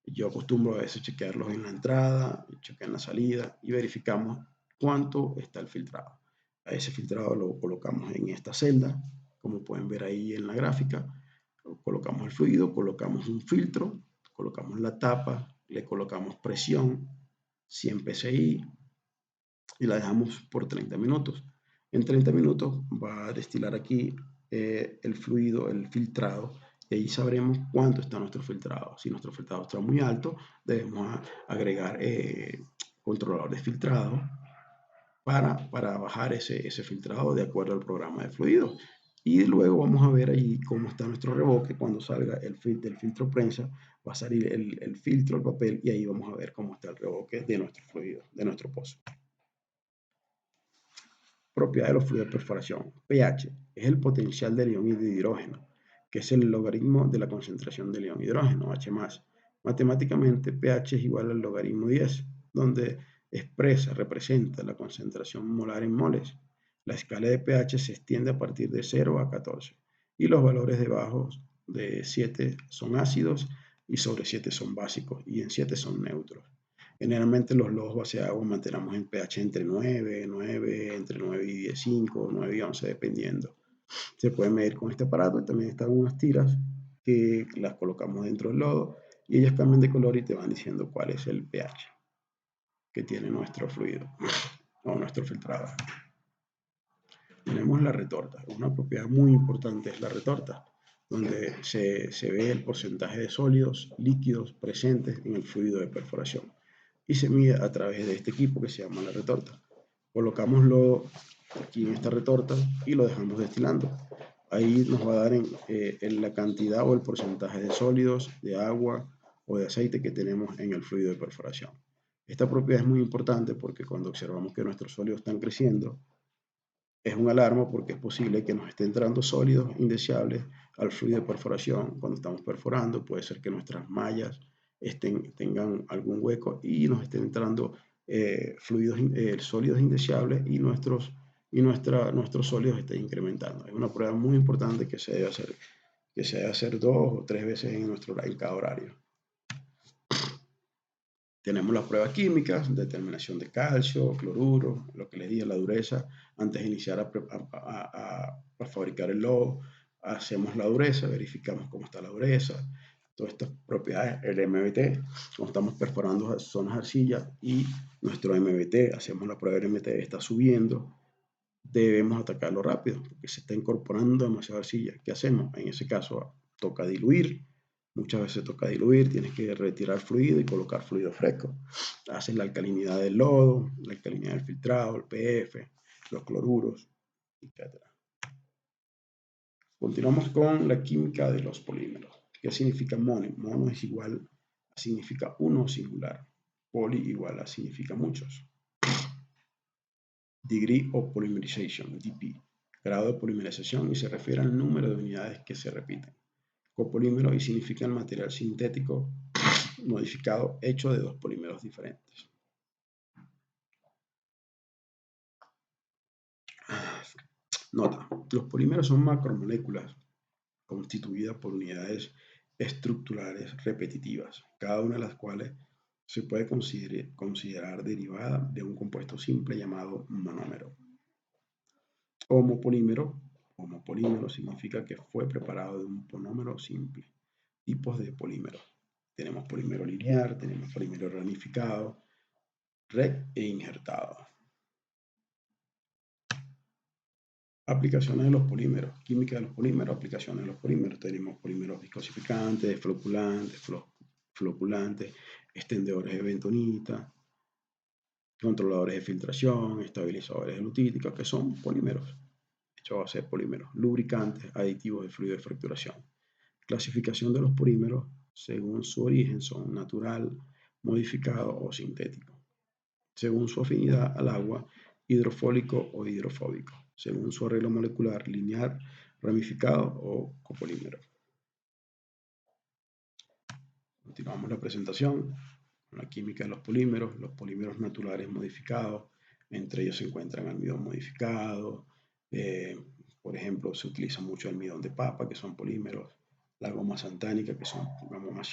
Yo acostumbro a veces chequearlos en la entrada, chequear en la salida y verificamos cuánto está el filtrado. A ese filtrado lo colocamos en esta celda, como pueden ver ahí en la gráfica. Colocamos el fluido, colocamos un filtro, colocamos la tapa, le colocamos presión, 100 psi y la dejamos por 30 minutos. En 30 minutos va a destilar aquí el fluido, el filtrado, y ahí sabremos cuánto está nuestro filtrado. Si nuestro filtrado está muy alto, debemos agregar controlador de filtrado. para bajar ese filtrado de acuerdo al programa de fluidos. Y luego vamos a ver allí cómo está nuestro revoque. Cuando salga el filtro prensa, va a salir el filtro, el papel, y ahí vamos a ver cómo está el revoque de nuestro fluido, de nuestro pozo. Propiedad de los fluidos de perforación. pH es el potencial del ion de hidrógeno, que es el logaritmo de la concentración del ion hidrógeno, H+. Matemáticamente, pH es igual al logaritmo 10, donde representa la concentración molar en moles. La escala de pH se extiende a partir de 0 a 14 y los valores debajo de 7 son ácidos y sobre 7 son básicos y en 7 son neutros. Generalmente los logos base de agua mantenemos en pH entre 9, entre 9 y 10, 5, 9 y 11, dependiendo. Se puede medir con este aparato y también están unas tiras que las colocamos dentro del lodo y ellas cambian de color y te van diciendo cuál es el pH que tiene nuestro fluido o nuestro filtrado. Tenemos la retorta. Una propiedad muy importante es la retorta, donde se ve el porcentaje de sólidos, líquidos presentes en el fluido de perforación y se mide a través de este equipo que se llama la retorta. Colocámoslo aquí en esta retorta y lo dejamos destilando. Ahí nos va a dar en la cantidad o el porcentaje de sólidos, de agua o de aceite que tenemos en el fluido de perforación. Esta propiedad es muy importante porque cuando observamos que nuestros sólidos están creciendo, es un alarma porque es posible que nos esté entrando sólidos indeseables al fluido de perforación. Cuando estamos perforando, puede ser que nuestras mallas tengan algún hueco y nos estén entrando sólidos indeseables y nuestros sólidos estén incrementando. Es una prueba muy importante que se debe hacer 2 o 3 veces en cada horario. Tenemos las pruebas químicas, determinación de calcio, cloruro, lo que les dije, la dureza. Antes de iniciar a fabricar el lodo, hacemos la dureza, verificamos cómo está la dureza, todas estas propiedades, el MBT, como estamos perforando zonas de arcilla y nuestro MBT, hacemos la prueba del MBT, está subiendo, debemos atacarlo rápido, porque se está incorporando demasiada arcilla. ¿Qué hacemos? En ese caso, toca diluir. Muchas veces toca diluir, tienes que retirar fluido y colocar fluido fresco. Haces la alcalinidad del lodo, la alcalinidad del filtrado, el PF, los cloruros, etc. Continuamos con la química de los polímeros. ¿Qué significa mono? Mono es igual, significa uno singular. Poli igual a significa muchos. Degree of Polymerization, DP, grado de polimerización, y se refiere al número de unidades que se repiten. Copolímero y significa el material sintético modificado hecho de dos polímeros diferentes. Nota, los polímeros son macromoléculas constituidas por unidades estructurales repetitivas, cada una de las cuales se puede considerar derivada de un compuesto simple llamado monómero. Homopolímero significa que fue preparado de un monómero simple. Tipos de polímeros. Tenemos polímero lineal, tenemos polímero ramificado, rec e injertado. Aplicaciones de los polímeros. Química de los polímeros, aplicaciones de los polímeros. Tenemos polímeros viscosificantes, floculantes, extendedores de bentonita, controladores de filtración, estabilizadores de lutíticos, que son polímeros. Hecho a base de polímeros. Lubricantes, aditivos de fluido de fracturación. Clasificación de los polímeros según su origen son natural, modificado o sintético. Según su afinidad al agua, hidrofólico o hidrofóbico. Según su arreglo molecular, lineal, ramificado o copolímero. Continuamos la presentación con la química de los polímeros naturales modificados. Entre ellos se encuentran almidón modificado. Por ejemplo, se utiliza mucho almidón de papa, que son polímeros. La goma xantánica, que son goma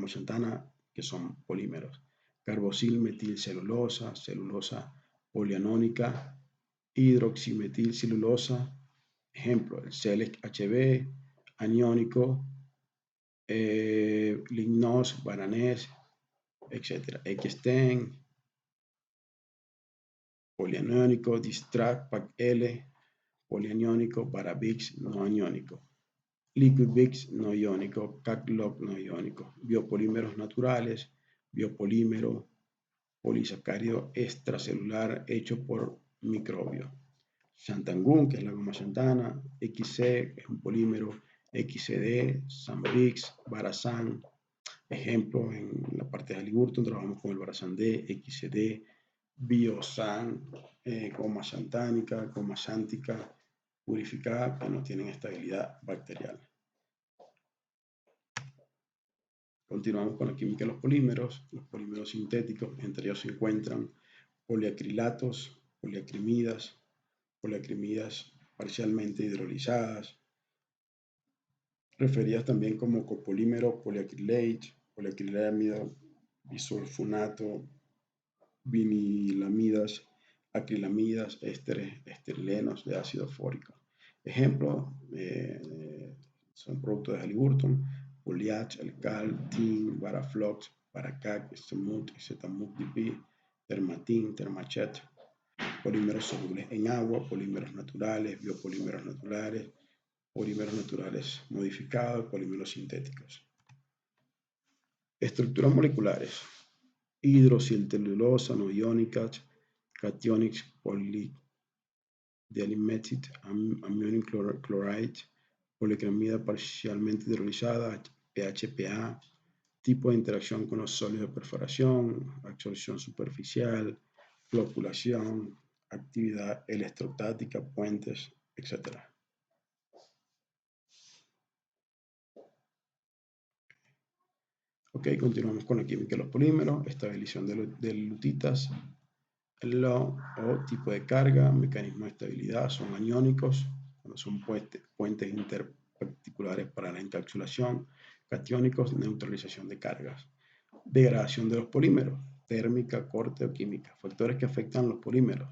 xantana, que son polímeros. Carboxil metilcelulosa, celulosa polianónica, hidroximetilcelulosa, ejemplo, el Select HB, aniónico, lignos, bananés, etc. Xten, polianiónico, Distract, PAC-L, polianiónico, Barabix, no aniónico. Liquid-Bix no iónico, CAC-LOG no iónico, biopolímeros naturales, biopolímero, polisacárido extracelular hecho por microbio. Xantangún, que es la goma xantana, XC, que es un polímero, XCD, Sambrix, Barazán. Ejemplo, en la parte de Halliburton trabajamos con el Barazán D, XCD, Biosan, goma xantánica, goma xántica, purificada, que no tienen estabilidad bacterial. Continuamos con la química de los polímeros sintéticos. Entre ellos se encuentran poliacrilatos, poliacrimidas parcialmente hidrolizadas, referidas también como copolímero, poliacrilate, poliacrilamida, bisulfonato, vinilamidas, acrilamidas, ésteres, esterilenos de ácido fórico. Ejemplos son productos de Halliburton, Poliach, Alcal, Tin, Varaflox, Paracac, Stemut, Zetamut DP, Termatin, Termachet. Polímeros solubles en agua, polímeros naturales, biopolímeros naturales, polímeros naturales modificados, polímeros sintéticos. Estructuras moleculares: hidroxilcelulosa no iónicas, cationics, polydialymethyl ammonium chloride, policromida parcialmente hidrolizada, PHPA, tipo de interacción con los sólidos de perforación, absorción superficial, floculación, actividad electrostática, puentes, etc. Ok, continuamos con la química de los polímeros, estabilización de lutitas, o tipo de carga, mecanismo de estabilidad, son aniónicos, cuando son puentes interparticulares para la encapsulación, catiónicos, neutralización de cargas. Degradación de los polímeros, térmica, corte o química, factores que afectan los polímeros,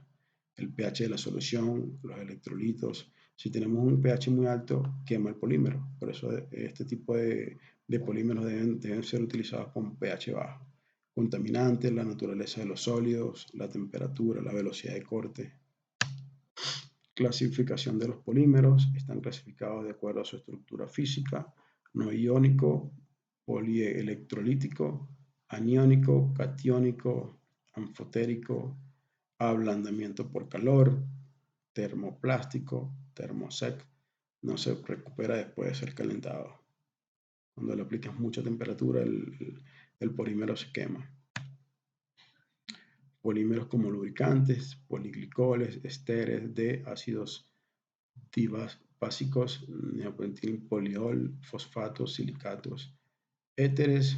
el pH de la solución, los electrolitos. Si tenemos un pH muy alto, quema el polímero, por eso este tipo de polímeros deben ser utilizados con pH bajo. Contaminantes, la naturaleza de los sólidos, la temperatura, la velocidad de corte. Clasificación de los polímeros, están clasificados de acuerdo a su estructura física, no iónico, polielectrolítico, aniónico, catiónico, anfotérico, ablandamiento por calor, termoplástico, termosec, no se recupera después de ser calentado. Cuando le aplicas mucha temperatura, el polímero se quema. Polímeros como lubricantes, poliglicoles, esteres de ácidos básicos, neopentil, poliol, fosfatos, silicatos, éteres,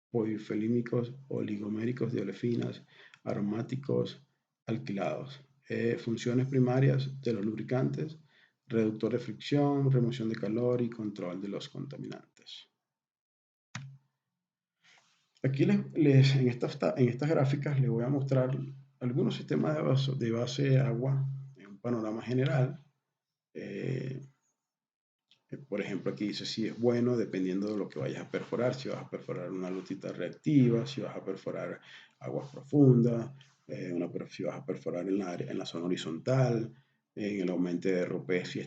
polifilímicos, oligoméricos de olefinas, aromáticos, alquilados. Funciones primarias de los lubricantes: reductor de fricción, remoción de calor y control de los contaminantes. Aquí en estas gráficas les voy a mostrar algunos sistemas de base de agua en un panorama general. Por ejemplo, aquí dice si es bueno dependiendo de lo que vayas a perforar, si vas a perforar una lutita reactiva, si vas a perforar aguas profundas, si vas a perforar en la zona horizontal, en el aumento de RP, si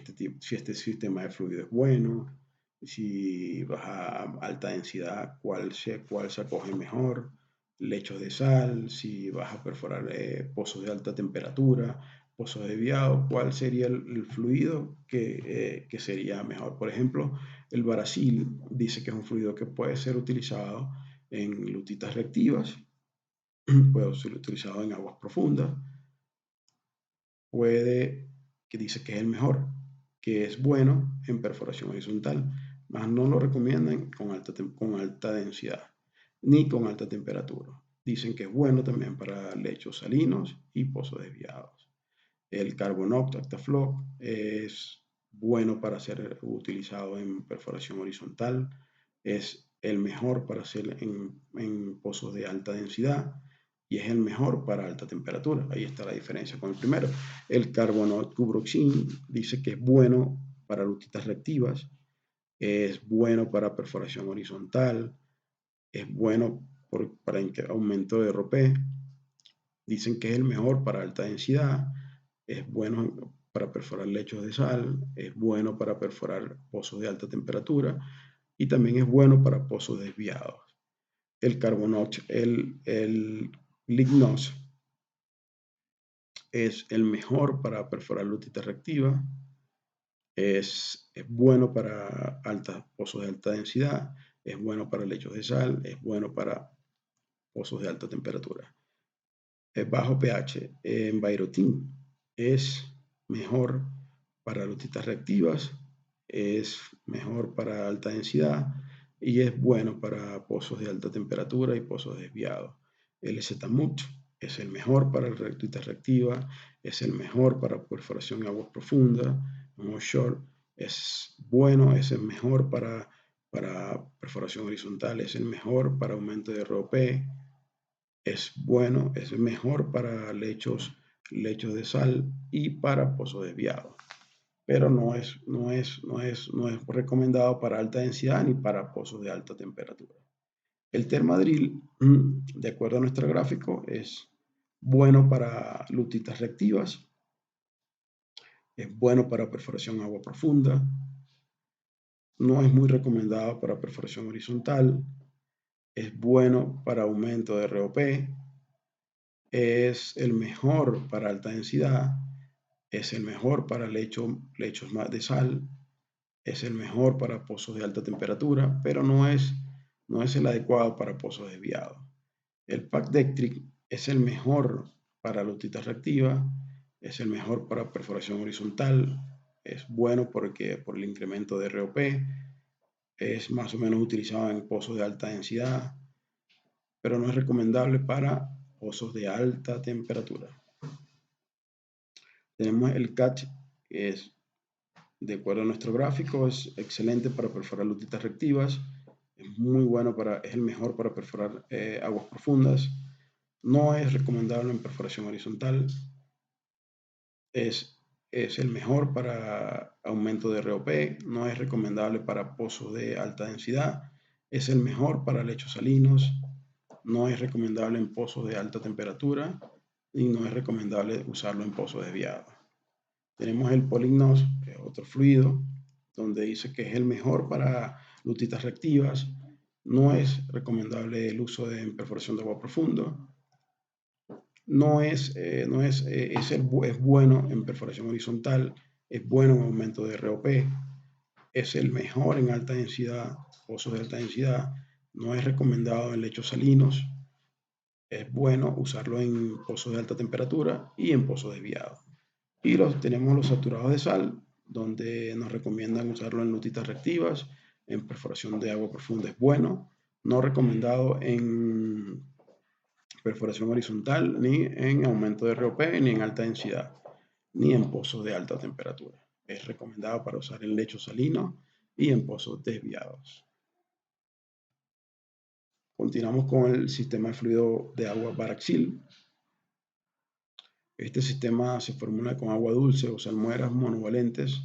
este sistema de fluido es bueno, si vas a alta densidad, cuál se acoge mejor, lechos de sal, si vas a perforar pozos de alta temperatura, pozos desviados, cuál sería el fluido que sería mejor. Por ejemplo, el Baracil dice que es un fluido que puede ser utilizado en lutitas reactivas, puede ser utilizado en aguas profundas, que dice que es el mejor, que es bueno en perforación horizontal, mas no lo recomiendan con alta densidad ni con alta temperatura. Dicen que es bueno también para lechos salinos y pozos desviados. El Carbonoct Actafloc es bueno para ser utilizado en perforación horizontal, es el mejor para hacer en pozos de alta densidad y es el mejor para alta temperatura. Ahí está la diferencia con el primero. El Carbonoct Cubroxin dice que es bueno para lutitas reactivas, es bueno para perforación horizontal, es bueno para aumento de RP. Dicen que es el mejor para alta densidad, es bueno para perforar lechos de sal, es bueno para perforar pozos de alta temperatura y también es bueno para pozos desviados. El Carbonox, el Lignos, es el mejor para perforar lutita reactiva, es bueno para pozos de alta densidad, es bueno para lechos de sal, es bueno para pozos de alta temperatura. Es bajo pH, Envirotin es mejor para lutitas reactivas, es mejor para alta densidad y es bueno para pozos de alta temperatura y pozos desviados. El Zetamut es el mejor para lutitas reactivas, es el mejor para perforación en aguas profundas, en offshore, es bueno, es el mejor para perforación horizontal, es el mejor para aumento de ROP, es bueno, es mejor para lechos de sal y para pozos desviados, pero no es recomendado para alta densidad ni para pozos de alta temperatura. El Thermadril, de acuerdo a nuestro gráfico, es bueno para lutitas reactivas, es bueno para perforación en agua profunda, no es muy recomendado para perforación horizontal, es bueno para aumento de ROP, es el mejor para alta densidad, es el mejor para lechos de sal, es el mejor para pozos de alta temperatura, pero no es el adecuado para pozos desviados. El Pacdectric es el mejor para lutitas reactivas, es el mejor para perforación horizontal, es bueno porque por el incremento de ROP, es más o menos utilizado en pozos de alta densidad, pero no es recomendable para pozos de alta temperatura. Tenemos el CATCH, que es, de acuerdo a nuestro gráfico, es excelente para perforar lutitas reactivas, es muy bueno es el mejor para perforar aguas profundas, no es recomendable en perforación horizontal, es el mejor para aumento de ROP, no es recomendable para pozos de alta densidad, es el mejor para lechos salinos, no es recomendable en pozos de alta temperatura y no es recomendable usarlo en pozos desviados. Tenemos el Polignos, que es otro fluido, donde dice que es el mejor para lutitas reactivas, no es recomendable el uso en perforación de agua profundo, es bueno en perforación horizontal, es bueno en aumento de ROP, es el mejor en alta densidad, pozos de alta densidad, no es recomendado en lechos salinos, es bueno usarlo en pozos de alta temperatura y en pozos desviados. Y tenemos los saturados de sal, donde nos recomiendan usarlo en lutitas reactivas, en perforación de agua profunda es bueno, no recomendado en perforación horizontal, ni en aumento de ROP, ni en alta densidad, ni en pozos de alta temperatura. Es recomendado para usar en lechos salinos y en pozos desviados. Continuamos con el sistema de fluido de agua Varaxil. Este sistema se formula con agua dulce o salmueras monovalentes.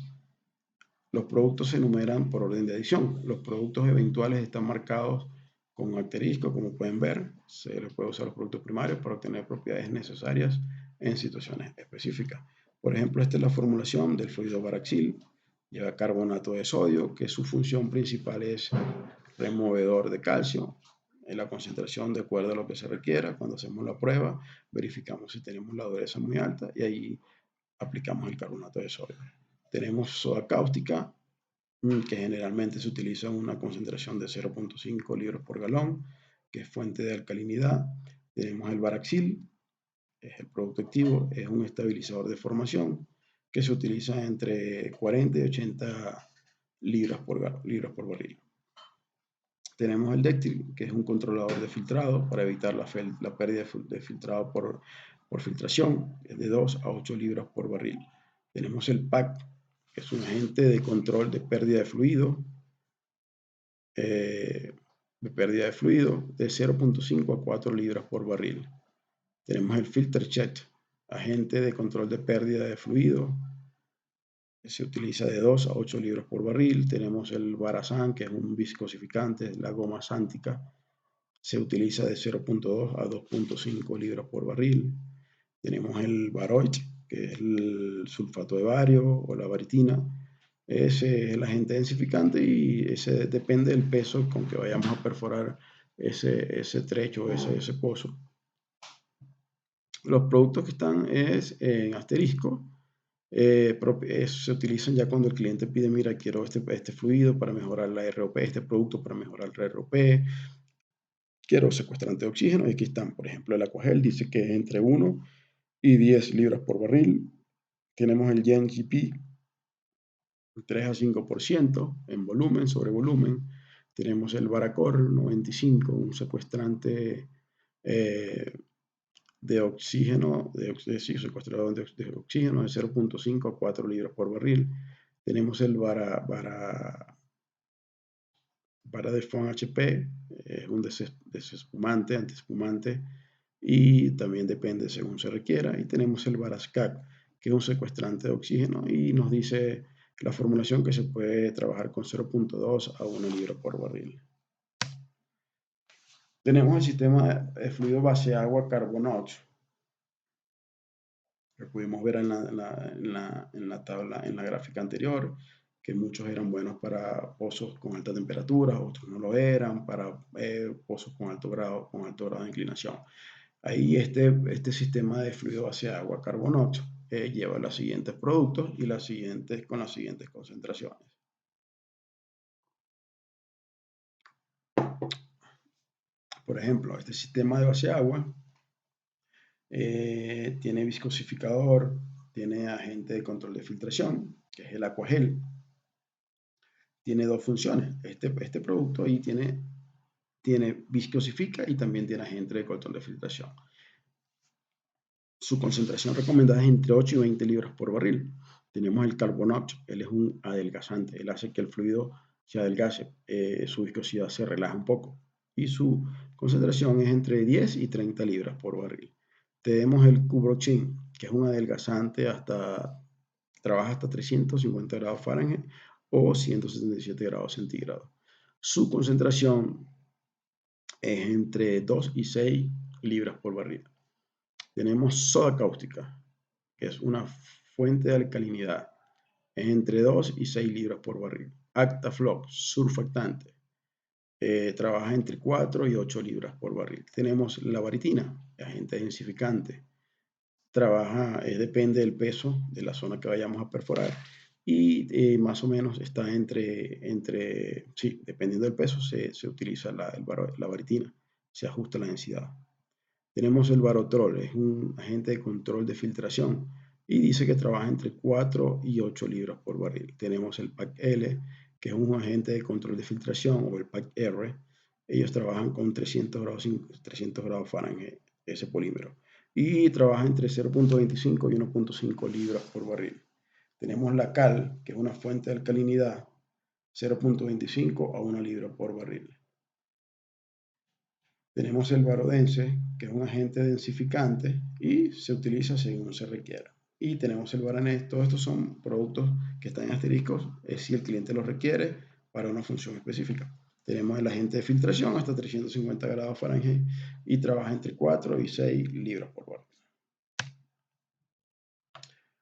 Los productos se enumeran por orden de adición. Los productos eventuales están marcados con un asterisco, como pueden ver. Se les puede usar los productos primarios para obtener propiedades necesarias en situaciones específicas. Por ejemplo, esta es la formulación del fluido Varaxil. Lleva carbonato de sodio, que su función principal es removedor de calcio. En la concentración de acuerdo a lo que se requiera. Cuando hacemos la prueba, verificamos si tenemos la dureza muy alta y ahí aplicamos el carbonato de sodio. Tenemos soda cáustica, que generalmente se utiliza en una concentración de 0.5 libras por galón, que es fuente de alcalinidad. Tenemos el Varaxil, es el producto activo, es un estabilizador de formación que se utiliza entre 40 y 80 libras por barril. Tenemos el Dectil, que es un controlador de filtrado para evitar la pérdida de filtrado por filtración, es de 2 a 8 libras por barril. Tenemos el PAC, que es un agente de control de pérdida de fluido, de 0.5 a 4 libras por barril. Tenemos el FilterCheck, agente de control de pérdida de fluido, se utiliza de 2 a 8 libras por barril. Tenemos el Varasan, que es un viscosificante, la goma sántica, se utiliza de 0.2 a 2.5 libras por barril. Tenemos el Baroit, que es el sulfato de bario o la baritina. Ese es el agente densificante y ese depende del peso con que vayamos a perforar ese trecho, ese pozo. Los productos que están en asterisco se utilizan ya cuando el cliente pide, mira, quiero este fluido para mejorar la ROP, este producto para mejorar la ROP, quiero secuestrante de oxígeno, y aquí están, por ejemplo, el Aquagel dice que es entre 1 y 10 libras por barril. Tenemos el Yen GP, 3 a 5% en volumen, sobre volumen. Tenemos el Varacor 95, un secuestrante de oxígeno, sí, secuestrador de oxígeno de 0.5 a 4 libras por barril. Tenemos el Varadefone HP, es un desespumante, antiespumante, y también depende según se requiera. Y tenemos el Varascac, que es un secuestrante de oxígeno y nos dice la formulación que se puede trabajar con 0.2 a 1 libra por barril. Tenemos el sistema de fluido base agua Carbonox, que pudimos ver en la tabla, en la gráfica anterior, que muchos eran buenos para pozos con alta temperatura, otros no lo eran, para pozos con alto grado de inclinación. Ahí este sistema de fluido base agua Carbonox lleva los siguientes productos y con las siguientes concentraciones. Por ejemplo, este sistema de base agua tiene viscosificador, tiene agente de control de filtración, que es el Aquagel. Tiene dos funciones. Este producto ahí tiene viscosifica y también tiene agente de control de filtración. Su concentración recomendada es entre 8 y 20 libras por barril. Tenemos el Carbonox, él es un adelgazante, él hace que el fluido se adelgace, su viscosidad se relaja un poco y su concentración es entre 10 y 30 libras por barril. Tenemos el Cubroxin, que es un adelgazante trabaja hasta 350 grados Fahrenheit o 177 grados centígrados. Su concentración es entre 2 y 6 libras por barril. Tenemos soda cáustica, que es una fuente de alcalinidad, es entre 2 y 6 libras por barril. Actaflox, surfactante, trabaja entre 4 y 8 libras por barril. Tenemos la baritina, agente densificante, depende del peso de la zona que vayamos a perforar y más o menos está dependiendo del peso se utiliza la baritina, se ajusta la densidad. Tenemos el barotrol, es un agente de control de filtración y dice que trabaja entre 4 y 8 libras por barril. Tenemos el PAC-L, que es un agente de control de filtración, o el PAC-R. Ellos trabajan con 300 grados Fahrenheit, ese polímero. Y trabaja entre 0.25 y 1.5 libras por barril. Tenemos la cal, que es una fuente de alcalinidad, 0.25 a 1 libra por barril. Tenemos el barodense, que es un agente densificante y se utiliza según se requiera. Y tenemos el baranés. Todos estos son productos que están en asteriscos si el cliente los requiere para una función específica. Tenemos el agente de filtración hasta 350 grados Fahrenheit y trabaja entre 4 y 6 libras por barril.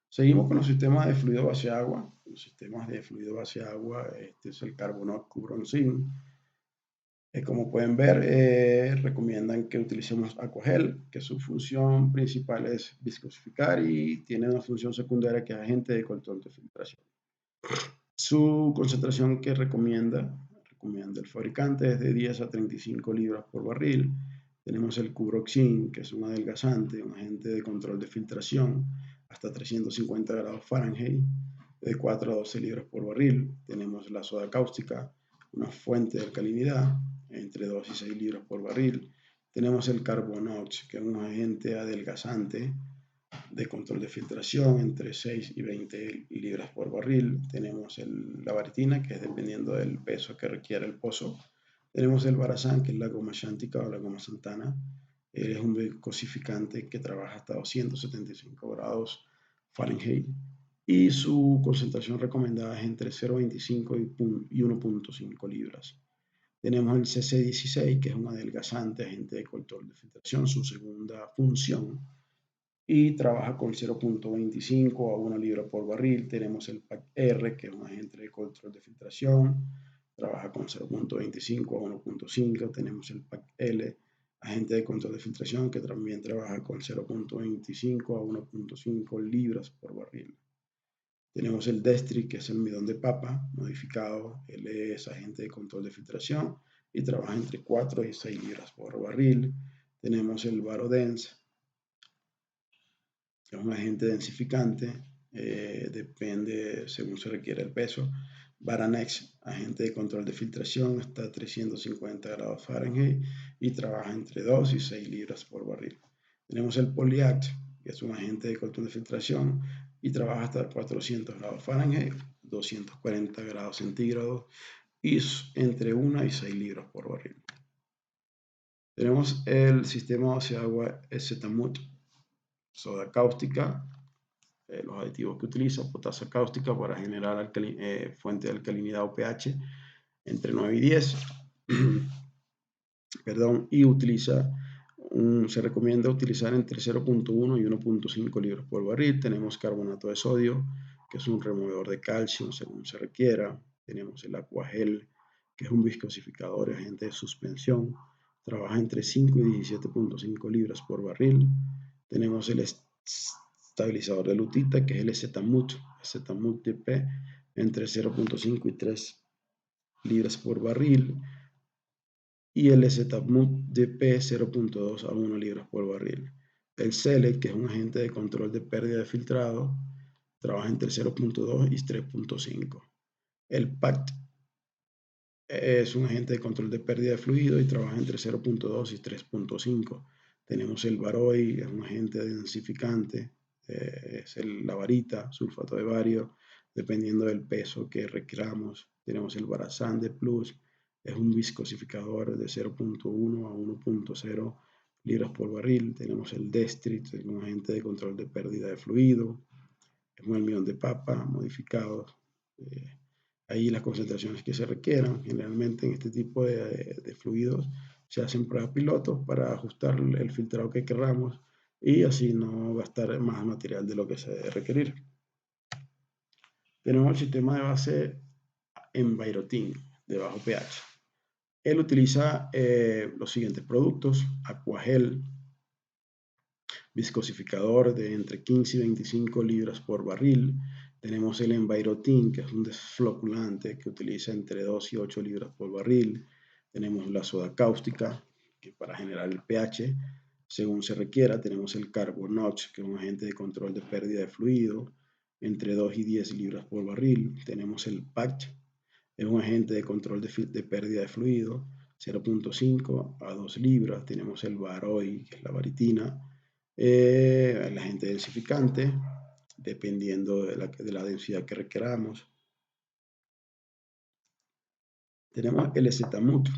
Seguimos con los sistemas de fluido base agua. Los sistemas de fluido base agua, este es el Carbonox Cubroxin. Como pueden ver, recomiendan que utilicemos Aquagel, que su función principal es viscosificar y tiene una función secundaria que es agente de control de filtración. Su concentración que recomienda el fabricante es de 10 a 35 libras por barril. Tenemos el Cubroxin, que es un adelgazante, un agente de control de filtración hasta 350 grados Fahrenheit, de 4 a 12 libras por barril. Tenemos la soda cáustica, una fuente de alcalinidad, entre 2 y 6 libras por barril. Tenemos el Carbonox, que es un agente adelgazante de control de filtración, entre 6 y 20 libras por barril. Tenemos la baritina, que es dependiendo del peso que requiere el pozo. Tenemos el Barasan, que es la goma xántica o la goma santana. Es un viscosificante que trabaja hasta 275 grados Fahrenheit y su concentración recomendada es entre 0.25 y 1.5 libras. Tenemos el CC16, que es un adelgazante, agente de control de filtración, su segunda función, y trabaja con 0.25 a 1 libra por barril. Tenemos el PAC-R, que es un agente de control de filtración, trabaja con 0.25 a 1.5. Tenemos el PAC-L, agente de control de filtración que también trabaja con 0.25 a 1.5 libras por barril. Tenemos el Destri, que es el midón de papa modificado. Él es agente de control de filtración y trabaja entre 4 y 6 libras por barril. Tenemos el Varodense, que es un agente densificante, depende según se requiere el peso. Varanex, agente de control de filtración, está a 350 grados Fahrenheit y trabaja entre 2 y 6 libras por barril. Tenemos el Polyact, que es un agente de control de filtración y trabaja hasta 400 grados Fahrenheit, 240 grados centígrados y entre 1 y 6 libras por barril. Tenemos el sistema base-agua Zetamut, soda cáustica, los aditivos que utiliza, potasa cáustica para generar fuente de alcalinidad o pH entre 9 y 10. Perdón, y se recomienda utilizar entre 0.1 y 1.5 libras por barril. Tenemos carbonato de sodio, que es un removedor de calcio según se requiera. Tenemos el Aquagel, que es un viscosificador y agente de suspensión. Trabaja entre 5 y 17.5 libras por barril. Tenemos el estabilizador de lutita, que es el Zetamut DP, entre 0.5 y 3 libras por barril. Y el Zetamut DP 0.2 a 1 libras por barril. El Select, que es un agente de control de pérdida de filtrado, trabaja entre 0.2 y 3.5. El PACT es un agente de control de pérdida de fluido y trabaja entre 0.2 y 3.5. Tenemos el Varoi, es un agente densificante, es la varita, sulfato de bario, dependiendo del peso que requeramos. Tenemos el Varazán de Plus, es un viscosificador de 0.1 a 1.0 libras por barril. Tenemos el Destrit, es un agente de control de pérdida de fluido. Es un almidón de papa modificado. Ahí las concentraciones que se requieran. Generalmente en este tipo de fluidos se hacen pruebas pilotos para ajustar el filtrado que queramos y así no gastar más material de lo que se debe requerir. Tenemos el sistema de base Envirotin de bajo pH. Él utiliza los siguientes productos: Aquagel, viscosificador de entre 15 y 25 libras por barril. Tenemos el Envirotin, que es un desfloculante que utiliza entre 2 y 8 libras por barril. Tenemos la soda cáustica, que para generar el pH, según se requiera. Tenemos el Carbonox, que es un agente de control de pérdida de fluido, entre 2 y 10 libras por barril. Tenemos el PACT, es un agente de control de pérdida de fluido, 0.5 a 2 libras. Tenemos el Varoi, que es la varitina, el agente densificante, dependiendo de la densidad que requeramos. Tenemos el Zetamut,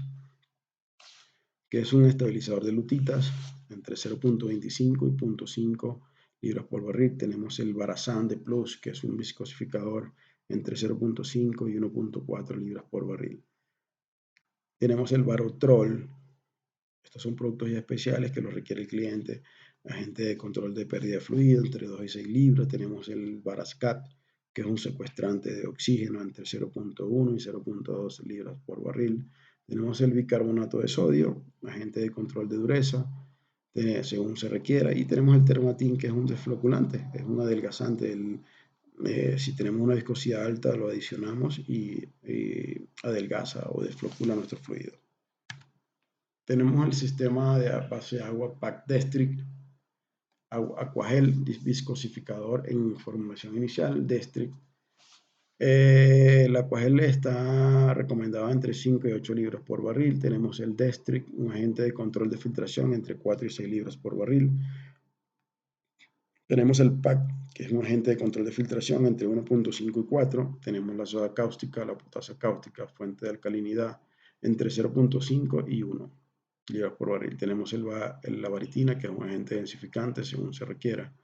que es un estabilizador de lutitas entre 0.25 y 0.5 libras por barril. Tenemos el Varazán de Plus, que es un viscosificador entre 0.5 y 1.4 libras por barril. Tenemos el Varotrol. Estos son productos ya especiales que los requiere el cliente. Agente de control de pérdida de fluido entre 2 y 6 libras. Tenemos el Varascat, que es un secuestrante de oxígeno entre 0.1 y 0.2 libras por barril. Tenemos el bicarbonato de sodio, agente de control de dureza, según se requiera. Y tenemos el Termatin, que es un desfloculante, es un adelgazante. Si tenemos una viscosidad alta, lo adicionamos y adelgaza o desflocula nuestro fluido. Tenemos el sistema de base de agua PAC Destric, Aquagel viscosificador en formulación inicial, Destric. El Aquagel está recomendado entre 5 y 8 libras por barril. Tenemos el Destric, un agente de control de filtración entre 4 y 6 libras por barril. Tenemos el PAC, que es un agente de control de filtración entre 1.5 y 4. Tenemos la soda cáustica, la potasa cáustica, fuente de alcalinidad entre 0.5 y 1 libras por barril. Tenemos la varitina, que es un agente densificante según se requiera.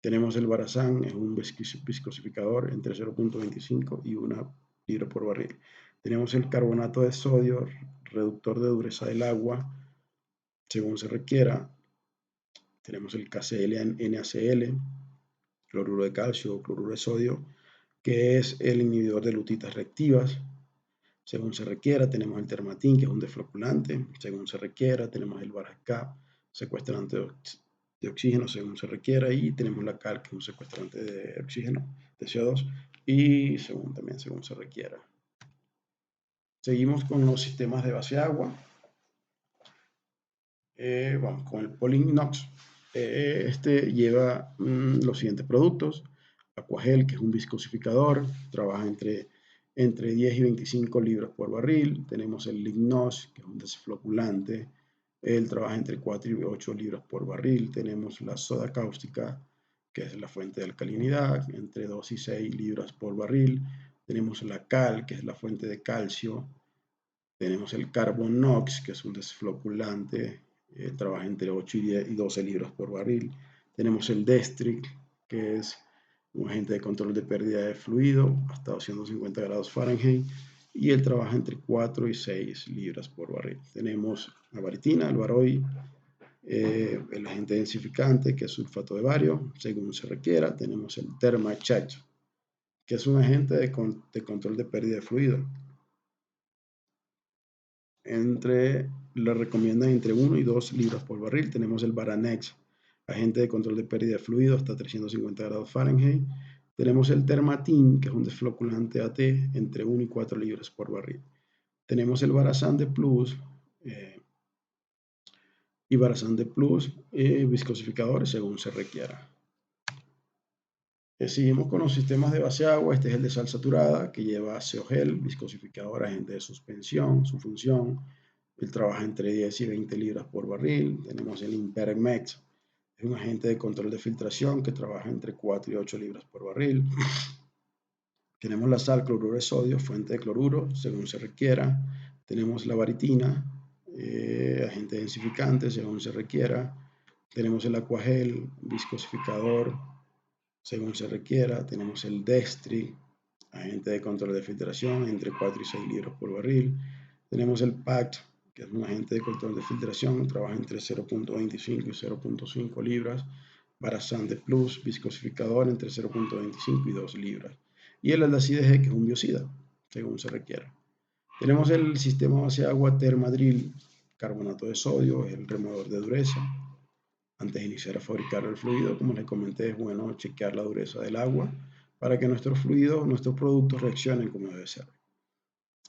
Tenemos el Varazán, es un viscosificador entre 0.25 y 1 libra por barril. Tenemos el carbonato de sodio, reductor de dureza del agua según se requiera. Tenemos el KCl-NaCl, cloruro de calcio o cloruro de sodio, que es el inhibidor de lutitas reactivas. según se requiera. Tenemos el Termatin, que es un desfloculante, según se requiera. Tenemos el Barascap, secuestrante de oxígeno, según se requiera. Y tenemos la Cal, que es un secuestrante de oxígeno, de CO2, y también según se requiera. Seguimos con los sistemas de base agua. Vamos con el Polinox. Este lleva los siguientes productos. Aquagel, que es un viscosificador, trabaja entre 10 y 25 libras por barril. Tenemos el Lignos, que es un desfloculante. Él trabaja entre 4 y 8 libras por barril. Tenemos la soda cáustica, que es la fuente de alcalinidad, entre 2 y 6 libras por barril. Tenemos la cal, que es la fuente de calcio. Tenemos el Carbonox, que es un desfloculante, trabaja entre 8 y 12 libras por barril. Tenemos el Destric, que es un agente de control de pérdida de fluido hasta 250 grados Fahrenheit, y él trabaja entre 4 y 6 libras por barril. Tenemos la baritina, el baroy, el agente densificante, que es sulfato de bario, según se requiera. Tenemos el Thermachat, que es un agente de control de pérdida de fluido. Le recomiendan entre 1 y 2 libras por barril. Tenemos el Baranex, agente de control de pérdida de fluido hasta 350 grados Fahrenheit. Tenemos el Termatin, que es un desfloculante AT, entre 1 y 4 libras por barril. Tenemos el Barasande Plus y Barasande Plus, viscosificadores según se requiera. Seguimos con los sistemas de base agua. Este es el de sal saturada, que lleva CO-Gel, viscosificador, agente de suspensión. Su función: él trabaja entre 10 y 20 libras por barril. Tenemos el Impermex, es un agente de control de filtración que trabaja entre 4 y 8 libras por barril. Tenemos la sal cloruro de sodio, fuente de cloruro, según se requiera. Tenemos la baritina, agente densificante, según se requiera. Tenemos el aquagel, viscosificador, según se requiera. Tenemos el Destri, agente de control de filtración, entre 4 y 6 libras por barril. Tenemos el PACT, que es un agente de control de filtración, trabaja entre 0.25 y 0.5 libras. Barasante Plus, viscosificador, entre 0.25 y 2 libras. Y el aldacide G, que es un biocida, según se requiera. Tenemos el sistema base agua Thermadril, carbonato de sodio, es el removedor de dureza. Antes de iniciar a fabricar el fluido, como les comenté, es bueno chequear la dureza del agua para que nuestros fluidos, nuestros productos reaccionen como debe ser.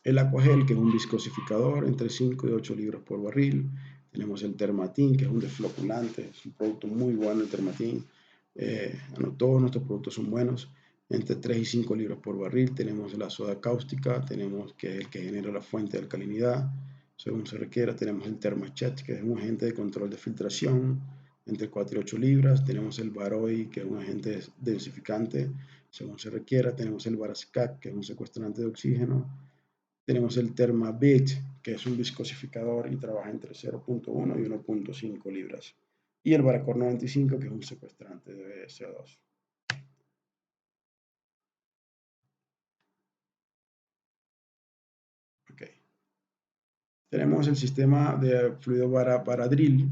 El Aquagel, que es un viscosificador, entre 5 y 8 libras por barril. Tenemos el Termatin, que es un desfloculante, es un producto muy bueno el Termatin. Todos nuestros productos son buenos, entre 3 y 5 libras por barril. Tenemos la soda cáustica, tenemos que es el que genera la fuente de alcalinidad, según se requiera. Tenemos el Thermachat, que es un agente de control de filtración, entre 4 y 8 libras. Tenemos el Baroy, que es un agente densificante, según se requiera. Tenemos el Barascac, que es un secuestrante de oxígeno. Tenemos el Thermabit, que es un viscosificador y trabaja entre 0.1 y 1.5 libras. Y el Baracor 95, que es un secuestrante de CO2. Okay. Tenemos el sistema de fluido Baradril.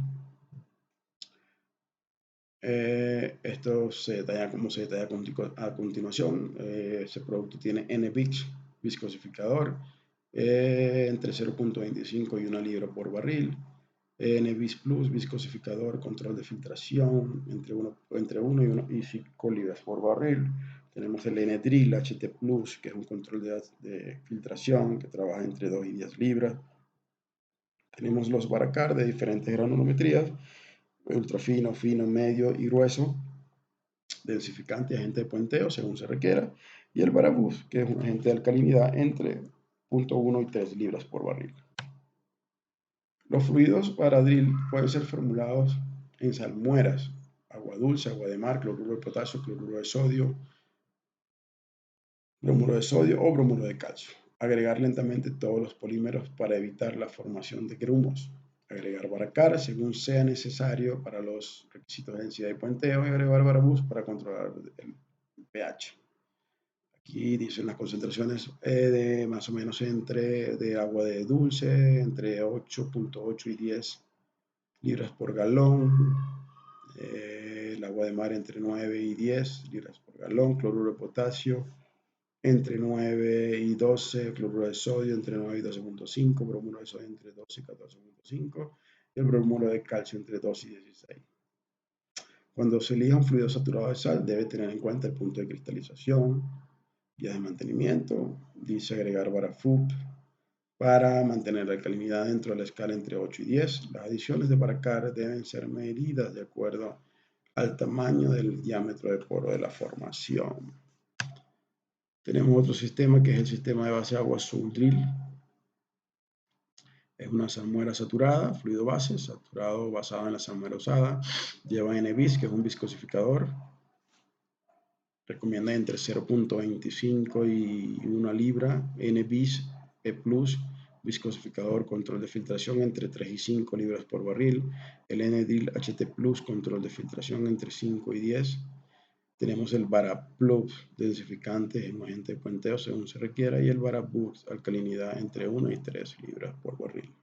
Esto se detalla como se detalla a continuación. Ese producto tiene NBIX, viscosificador, entre 0.25 y 1 libra por barril. NBIX Plus, viscosificador, control de filtración, entre 1 y 5 libras por barril. Tenemos el N-Drill HT Plus, que es un control de filtración que trabaja entre 2 y 10 libras. Tenemos los Baracar de diferentes granulometrías, ultra fino, fino, medio y grueso, densificante, agente de puenteo, según se requiera. Y el Barabús, que es un agente de alcalinidad entre 0.1 y 3 libras por barril. Los fluidos Baradril pueden ser formulados en salmueras, agua dulce, agua de mar, cloruro de potasio, cloruro de sodio, bromuro de sodio o bromuro de calcio. Agregar lentamente todos los polímeros para evitar la formación de grumos. Agregar Baracar según sea necesario para los requisitos de densidad y puenteo, y agregar Barabús para controlar el pH. Aquí dicen las concentraciones de más o menos de agua de dulce, entre 8.8 y 10 libras por galón. El agua de mar entre 9 y 10 libras por galón. Cloruro de potasio entre 9 y 12, cloruro de sodio entre 9 y 12.5, bromuro de sodio entre 12 y 14.5 y el bromuro de calcio entre 2 y 16. Cuando se elija un fluido saturado de sal, debe tener en cuenta el punto de cristalización, guías de mantenimiento, dice agregar Barafub para mantener la alcalinidad dentro de la escala entre 8 y 10. Las adiciones de Baracar deben ser medidas de acuerdo al tamaño del diámetro de poro de la formación. Tenemos otro sistema que es el sistema de base agua Soudrill. Es una salmuera saturada, fluido base, saturado basado en la salmuera usada. Lleva NBIS, que es un viscosificador. Recomienda entre 0.25 y 1 libra. NBIS E+, viscosificador, control de filtración entre 3 y 5 libras por barril. El N-Drill HT+, control de filtración entre 5 y 10. Tenemos el Baraplub, densificante en un agente de puenteo según se requiera, y el Baraboost, alcalinidad entre 1 y 3 libras por barril.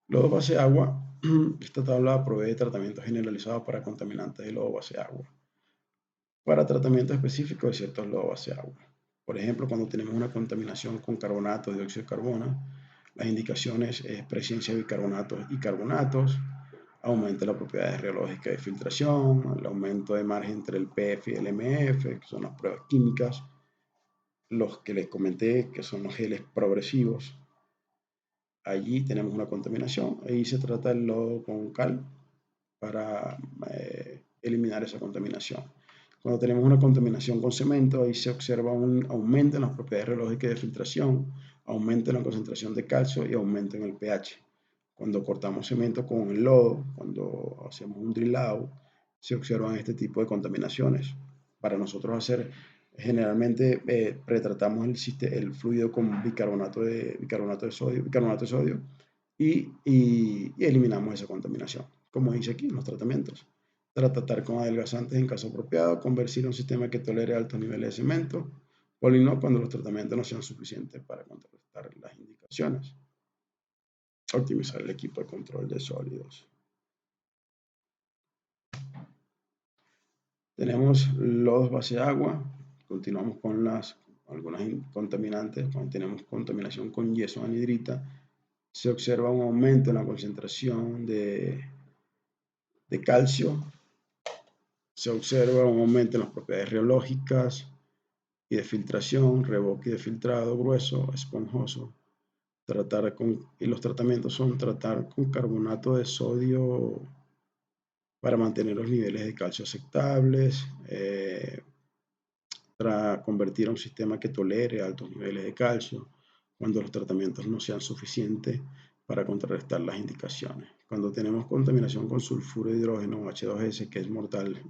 Lodo base agua. Esta tabla provee tratamiento generalizado para contaminantes de lodo base agua. Para tratamiento específico de ciertos lodos base agua. Por ejemplo, cuando tenemos una contaminación con carbonato, dióxido de carbono, las indicaciones es presencia de bicarbonatos y carbonatos, aumento de la propiedad reológica de filtración, el aumento de margen entre el PF y el MF, que son las pruebas químicas, los que les comenté, que son los geles progresivos. Allí tenemos una contaminación, ahí se trata el lodo con cal para eliminar esa contaminación. Cuando tenemos una contaminación con cemento, ahí se observa un aumento en las propiedades reológicas de filtración, aumento en la concentración de calcio y aumento en el pH. Cuando cortamos cemento con el lodo, cuando hacemos un drilado, se observan este tipo de contaminaciones. Para nosotros hacer, generalmente pretratamos el fluido con bicarbonato de sodio y eliminamos esa contaminación, como dice aquí en los tratamientos. Tratar con adelgazantes en caso apropiado, convertir a un sistema que tolere altos niveles de cemento, polinol cuando los tratamientos no sean suficientes para contrarrestar las indicaciones. Optimizar el equipo de control de sólidos. Tenemos lodos base agua. Continuamos con algunas contaminantes. Cuando tenemos contaminación con yeso anhidrita, se observa un aumento en la concentración de calcio. Se observa un aumento en las propiedades reológicas y de filtración, revoque de filtrado grueso, esponjoso. Y los tratamientos son tratar con carbonato de sodio para mantener los niveles de calcio aceptables, para convertir a un sistema que tolere altos niveles de calcio, cuando los tratamientos no sean suficientes para contrarrestar las indicaciones. Cuando tenemos contaminación con sulfuro de hidrógeno o H2S, que es mortal,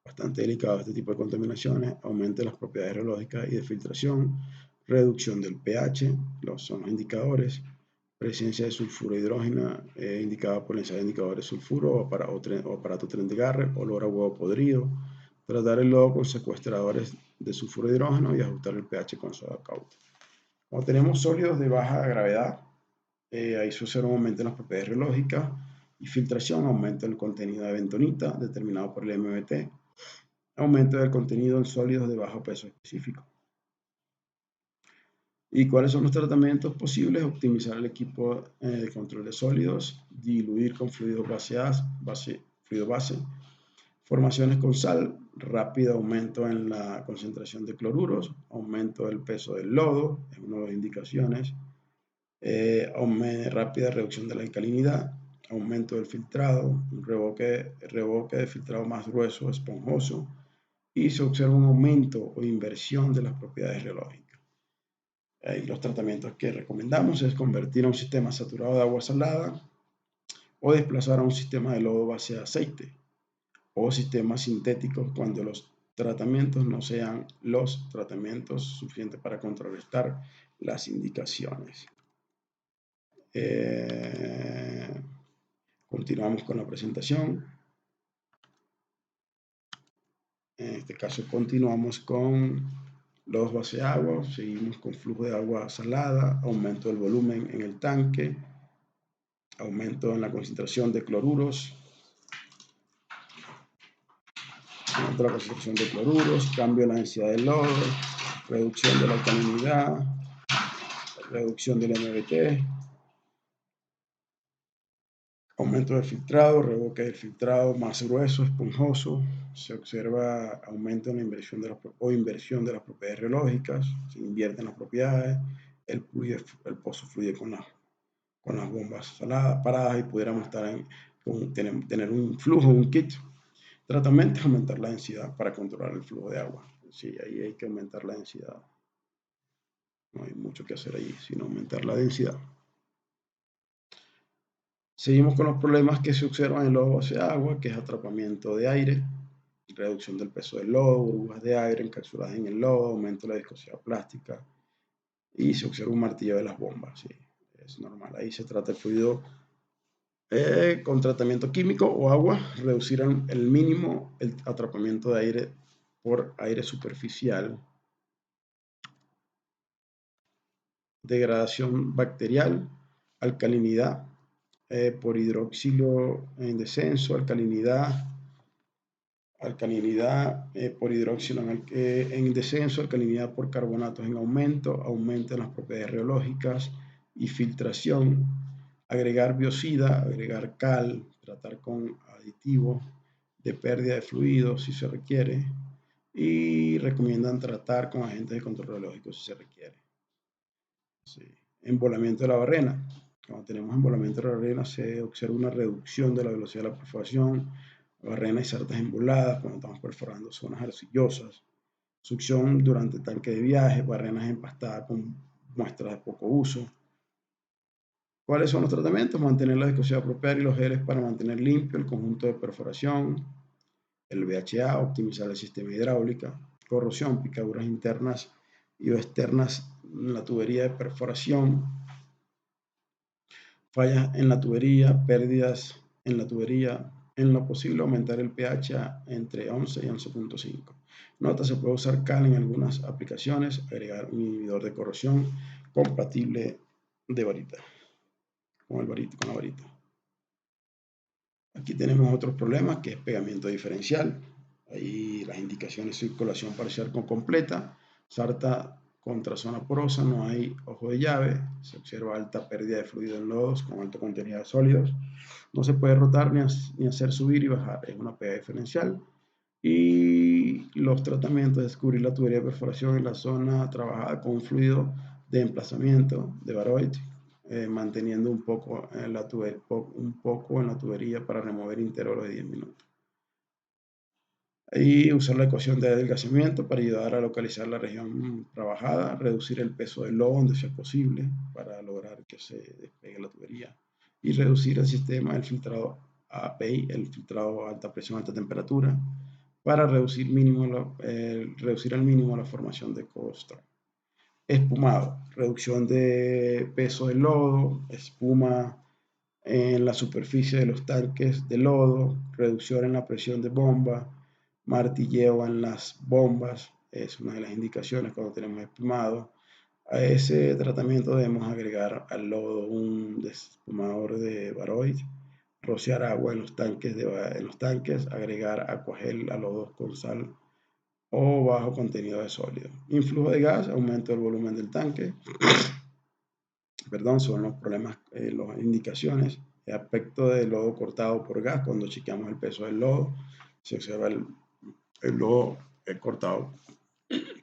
bastante delicado este tipo de contaminaciones, aumento de las propiedades reológicas y de filtración, reducción del pH, son los indicadores, presencia de sulfuro de hidrógeno indicada por el ensayo de indicadores de sulfuro o aparato tren de Garrett, olor a huevo podrido, tratar el lodo con secuestradores de sulfuro de hidrógeno y ajustar el pH con soda cáustica. Cuando tenemos sólidos de baja gravedad, ahí sucede un aumento en las propiedades reológicas y filtración, aumento del contenido de bentonita determinado por el MBT, aumento del contenido en sólidos de bajo peso específico. ¿Y cuáles son los tratamientos posibles? Optimizar el equipo de control de sólidos, diluir con fluido base, formaciones con sal, rápido aumento en la concentración de cloruros, aumento del peso del lodo, es una de las indicaciones, rápida reducción de la alcalinidad, aumento del filtrado, un revoque de filtrado más grueso, esponjoso, y se observa un aumento o inversión de las propiedades reológicas. Y los tratamientos que recomendamos es convertir a un sistema saturado de agua salada o desplazar a un sistema de lodo base aceite o sistemas sintéticos cuando los tratamientos no sean los tratamientos suficientes para contrarrestar las indicaciones. Continuamos con la presentación. En este caso continuamos con lodos base agua, seguimos con flujo de agua salada, aumento del volumen en el tanque, aumento en la concentración de cloruros, cambio en la densidad del lodo, reducción de la alcalinidad, reducción del MBT, aumento del filtrado, revoque del filtrado más grueso, esponjoso. Se observa aumento en la inversión de las propiedades reológicas, se invierten las propiedades, el pozo fluye con las bombas saladas, paradas, y pudiéramos tener un flujo, un kit. Tratamiento es aumentar la densidad para controlar el flujo de agua. Sí, ahí hay que aumentar la densidad. No hay mucho que hacer ahí, sino aumentar la densidad. Seguimos con los problemas que se observan en lodo base de agua, que es atrapamiento de aire, reducción del peso del lodo, burbujas de aire encapsuladas en el lodo, aumento de la viscosidad plástica, y se observa un martillo de las bombas. Sí, es normal. Ahí se trata el fluido con tratamiento químico o agua, reducir el mínimo el atrapamiento de aire por aire superficial, degradación bacterial, alcalinidad por hidroxilo en descenso, alcalinidad por hidróxido en descenso, alcalinidad por carbonatos en aumento, aumento en las propiedades reológicas y filtración, agregar biocida, agregar cal, tratar con aditivos de pérdida de fluidos si se requiere, y recomiendan tratar con agentes de control reológico si se requiere. Sí. Embolamiento de la barrena. Cuando tenemos embolamiento de la barrena se observa una reducción de la velocidad de la perforación, barrenas y sartas emboladas cuando estamos perforando zonas arcillosas, succión durante tanque de viaje, barrenas empastadas con muestras de poco uso. ¿Cuáles son los tratamientos? Mantener la viscosidad apropiada y los geles para mantener limpio el conjunto de perforación, el VHA, optimizar el sistema hidráulica, corrosión, picaduras internas y o externas en la tubería de perforación, fallas en la tubería, pérdidas en la tubería, en lo posible aumentar el pH entre 11 y 11.5. Nota, se puede usar cal en algunas aplicaciones, agregar un inhibidor de corrosión compatible de varita, con la varita. Aquí tenemos otros problemas, que es pegamiento diferencial. Ahí las indicaciones: circulación parcial con completa, sarta contra zona porosa, no hay ojo de llave, se observa alta pérdida de fluido en lodos con alto contenido de sólidos, no se puede rotar ni hacer subir y bajar, es una pega diferencial. Y los tratamientos: descubrir la tubería de perforación en la zona trabajada con un fluido de emplazamiento de Baroit, manteniendo un poco en la tubería para remover intervalos de 10 minutos. Y usar la ecuación de adelgazamiento para ayudar a localizar la región trabajada, reducir el peso del lodo donde sea posible para lograr que se despegue la tubería, y reducir el sistema del filtrado API, el filtrado a alta presión, alta temperatura, para reducir al mínimo la formación de colostrum. Espumado, reducción de peso del lodo, espuma en la superficie de los tanques de lodo, reducción en la presión de bomba, martilleo en las bombas, es una de las indicaciones cuando tenemos espumado. A ese tratamiento debemos agregar al lodo un desespumador de Baroit, rociar agua en los tanques, agregar aquagel a lodos con sal o bajo contenido de sólido. Influjo de gas, aumento del volumen del tanque. Son los problemas, las indicaciones. El aspecto del lodo cortado por gas: cuando chequeamos el peso del lodo, se observa el lodo cortado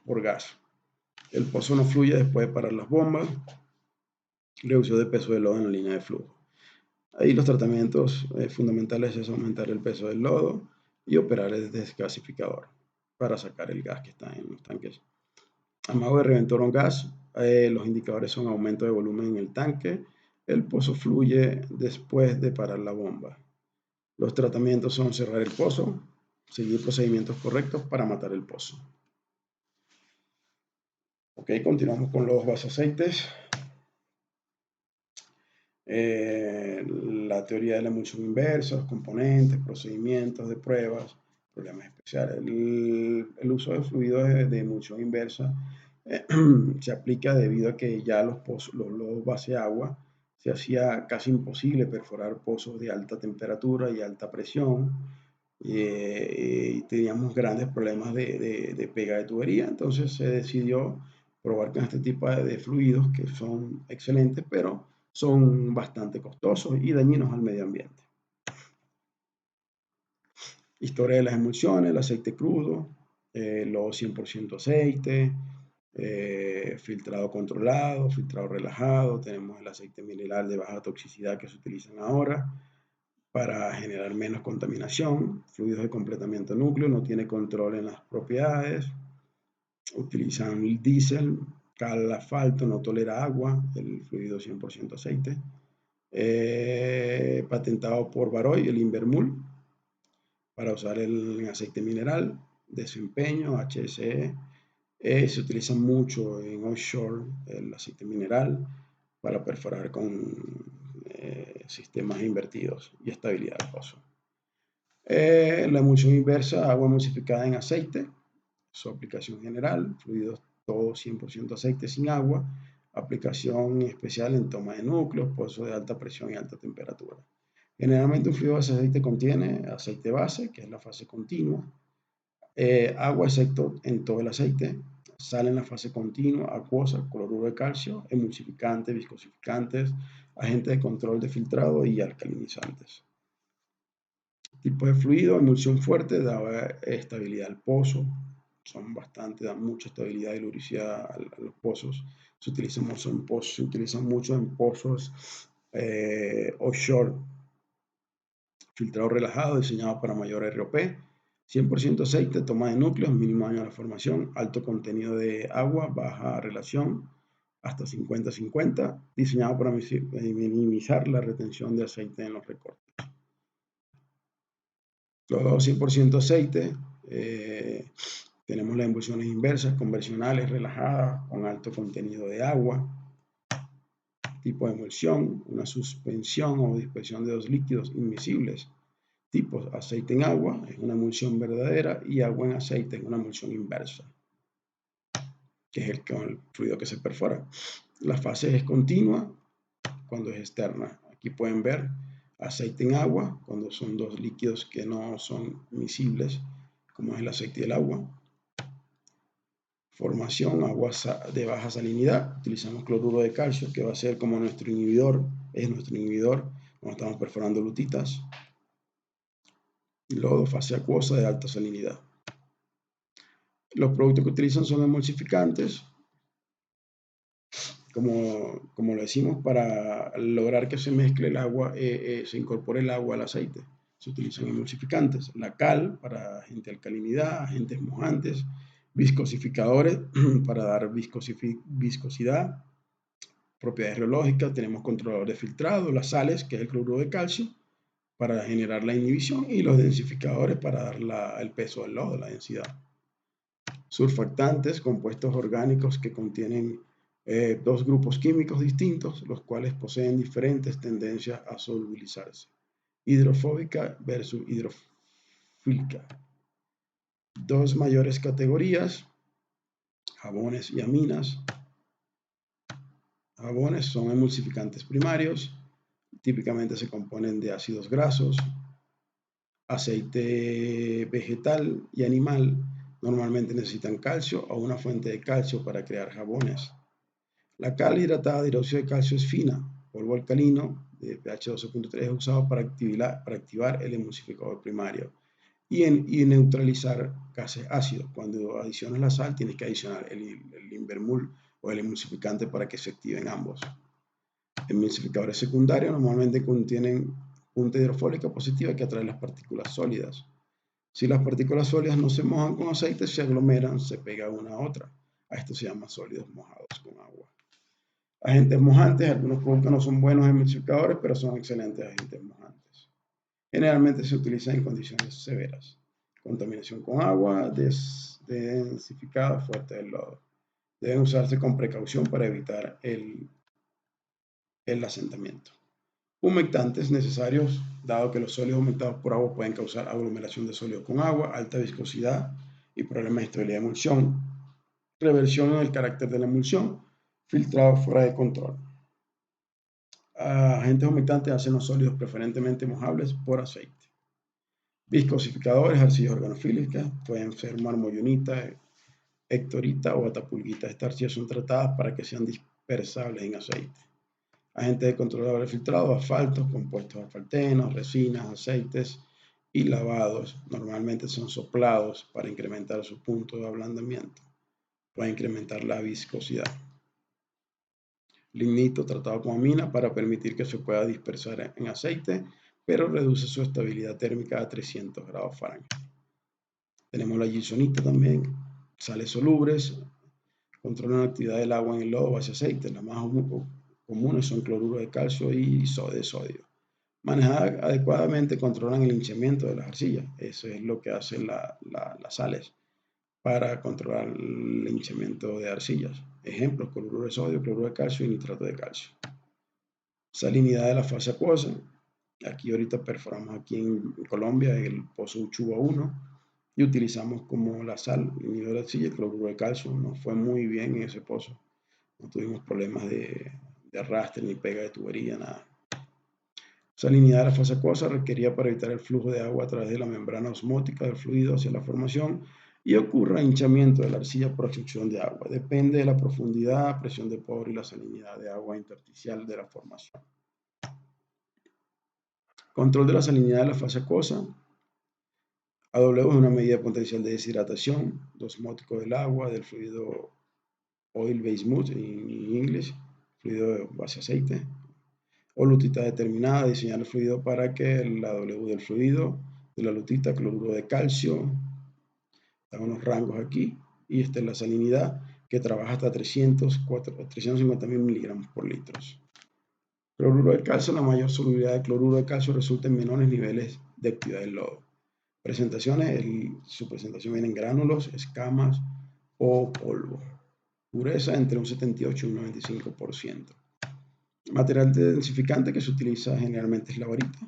por gas. El pozo no fluye después de parar las bombas. Reducción de peso del lodo en la línea de flujo. Ahí los tratamientos fundamentales es aumentar el peso del lodo y operar el desgasificador para sacar el gas que está en los tanques. Amago de reventor en gas, los indicadores son aumento de volumen en el tanque, el pozo fluye después de parar la bomba. Los tratamientos son cerrar el pozo, seguir procedimientos correctos para matar el pozo. Ok, continuamos con los basaceites. La teoría de la emulsión inversa, los componentes, procedimientos de pruebas, problemas especiales. El uso de fluidos de emulsión inversa se aplica debido a que ya los lodos base agua se hacía casi imposible perforar pozos de alta temperatura y alta presión. y teníamos grandes problemas de pega de tubería. Entonces se decidió probar con este tipo de fluidos que son excelentes, pero son bastante costosos y dañinos al medio ambiente. Historia de las emulsiones, el aceite crudo, los 100% aceite, filtrado controlado, filtrado relajado, tenemos el aceite mineral de baja toxicidad que se utilizan ahora para generar menos contaminación, fluidos de completamiento núcleo, no tiene control en las propiedades, utilizan diésel, cal asfalto, no tolera agua, el fluido 100% aceite, patentado por Baroy, el Invermul, para usar el aceite mineral, desempeño, HSE. Se utiliza mucho en offshore el aceite mineral para perforar con sistemas invertidos y estabilidad del pozo. La emulsión inversa, agua emulsificada en aceite, su aplicación general, fluidos todos 100% aceite sin agua, aplicación especial en toma de núcleos, pozos de alta presión y alta temperatura. Generalmente un fluido de aceite contiene aceite base, que es la fase continua, agua excepto en todo el aceite, sal en la fase continua, acuosa, cloruro de calcio, emulsificantes, viscosificantes, agentes de control de filtrado y alcalinizantes. Tipo de fluido, emulsión fuerte, daba estabilidad al pozo, dan mucha estabilidad y lubricidad a los pozos. Se utilizan mucho en pozos offshore, filtrado relajado, diseñado para mayor ROP, 100% aceite, toma de núcleos, mínimo daño a la formación, alto contenido de agua, baja relación, hasta 50-50, diseñado para minimizar la retención de aceite en los recortes. Los 100% aceite, tenemos las emulsiones inversas, convencionales, relajadas, con alto contenido de agua. Tipo de emulsión, una suspensión o dispersión de dos líquidos inmiscibles. Tipos, aceite en agua, es una emulsión verdadera, y agua en aceite es una emulsión inversa, que es el fluido que se perfora. La fase es continua cuando es externa. Aquí pueden ver aceite en agua, cuando son dos líquidos que no son miscibles, como es el aceite y el agua. Formación, agua de baja salinidad. Utilizamos cloruro de calcio, que va a ser como nuestro inhibidor, es nuestro inhibidor cuando estamos perforando lutitas. Lodo, fase acuosa de alta salinidad. Los productos que utilizan son emulsificantes, como lo decimos, para lograr que se mezcle el agua, se incorpore el agua al aceite. Se utilizan emulsificantes, la cal para agente de alcalinidad, agentes mojantes, viscosificadores para dar viscosidad, propiedades reológicas, tenemos controlador de filtrado, las sales, que es el cloruro de calcio, para generar la inhibición, y los densificadores para dar el peso del lodo, la densidad. Surfactantes, compuestos orgánicos que contienen dos grupos químicos distintos, los cuales poseen diferentes tendencias a solubilizarse. Hidrofóbica versus hidrofílica. Dos mayores categorías, jabones y aminas. Jabones son emulsificantes primarios, típicamente se componen de ácidos grasos, aceite vegetal y animal. Normalmente necesitan calcio o una fuente de calcio para crear jabones. La cal hidratada de hidróxido de calcio es fina. Polvo alcalino de pH 12.3 es usado para activar el emulsificador primario y neutralizar gases ácidos. Cuando adicionas la sal, tienes que adicionar el Invermul o el emulsificante para que se activen ambos. Emulsificadores secundarios normalmente contienen punta hidrofólica positiva que atrae las partículas sólidas. Si las partículas sólidas no se mojan con aceite, se aglomeran, se pegan una a otra. A esto se llama sólidos mojados con agua. Agentes mojantes, algunos productos no son buenos emulsificadores, pero son excelentes agentes mojantes. Generalmente se utilizan en condiciones severas. Contaminación con agua, densificada fuerte del lodo. Deben usarse con precaución para evitar el asentamiento. Humectantes necesarios, dado que los sólidos humectados por agua pueden causar aglomeración de sólidos con agua, alta viscosidad y problemas de estabilidad de emulsión. Reversión del carácter de la emulsión, filtrado fuera de control. Agentes humectantes hacen los sólidos preferentemente mojables por aceite. Viscosificadores, arcillas organofílicas, pueden ser marmollonita, hectorita o atapulguita. Estas arcillas son tratadas para que sean dispersables en aceite. Agentes de controladores filtrados, asfaltos, compuestos asfaltenos, resinas, aceites y lavados. Normalmente son soplados para incrementar su punto de ablandamiento. Puede incrementar la viscosidad. Lignito tratado como amina para permitir que se pueda dispersar en aceite, pero reduce su estabilidad térmica a 300 grados Fahrenheit. Tenemos la gisonita también, sales solubles, controlan la actividad del agua en el lodo base aceite. Las más comunes son cloruro de calcio y de sodio. Manejadas adecuadamente controlan el hinchamiento de las arcillas. Eso es lo que hacen las sales para controlar el hinchamiento de arcillas. Ejemplos: cloruro de sodio, cloruro de calcio y nitrato de calcio. Salinidad de la fase acuosa. Aquí ahorita perforamos aquí en Colombia el pozo Uchuva 1 y utilizamos como la sal, el inhibidor de arcilla, el cloruro de calcio. Nos fue muy bien en ese pozo. No tuvimos problemas de arrastre ni pega de tubería, nada. Salinidad de la fase acuosa requerida para evitar el flujo de agua a través de la membrana osmótica del fluido hacia la formación y ocurra hinchamiento de la arcilla por absorción de agua. Depende de la profundidad, presión de poro y la salinidad de agua intersticial de la formación. Control de la salinidad de la fase acuosa. AW es una medida potencial de deshidratación, osmótico del agua, del fluido oil base mood en inglés, fluido base aceite, o lutita determinada, diseñar el fluido para que la W del fluido, de la lutita, cloruro de calcio, están unos rangos aquí, y esta es la salinidad que trabaja hasta 350.000 miligramos por litro. Cloruro de calcio, la mayor solubilidad de cloruro de calcio resulta en menores niveles de actividad del lodo. Presentaciones, su presentación viene en gránulos, escamas o polvo. Pureza entre un 78 y un 95%. Material densificante que se utiliza generalmente es la varita,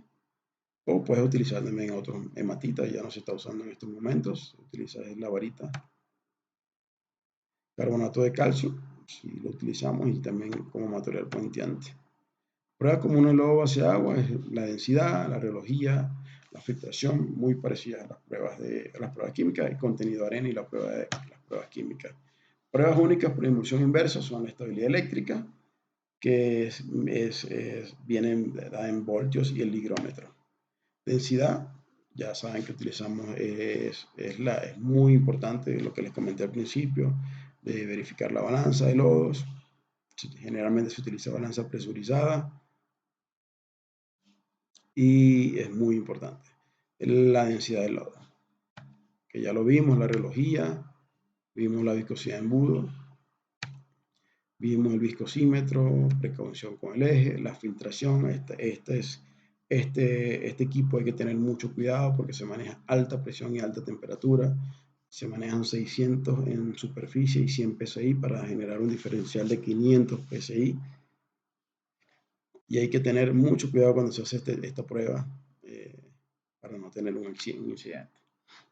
o puedes utilizar también otros hematita, ya no se está usando en estos momentos, se utiliza la varita. Carbonato de calcio, si lo utilizamos, y también como material puenteante. Pruebas comunes del lodo base de agua es la densidad, la rheología, la filtración, muy parecidas a las pruebas químicas, el contenido de arena y las pruebas químicas. Pruebas únicas por emulsión inversa son la estabilidad eléctrica, que viene dada en voltios, y el higrómetro. Densidad, ya saben que utilizamos, es muy importante lo que les comenté al principio, de verificar la balanza de lodos. Generalmente se utiliza balanza presurizada y es muy importante. La densidad del lodo, que ya lo vimos, la rheología, vimos la viscosidad de embudo, vimos el viscosímetro, precaución con el eje, la filtración. Este equipo hay que tener mucho cuidado porque se maneja alta presión y alta temperatura. Se manejan 600 en superficie y 100 psi para generar un diferencial de 500 psi. Y hay que tener mucho cuidado cuando se hace esta prueba para no tener un incidente.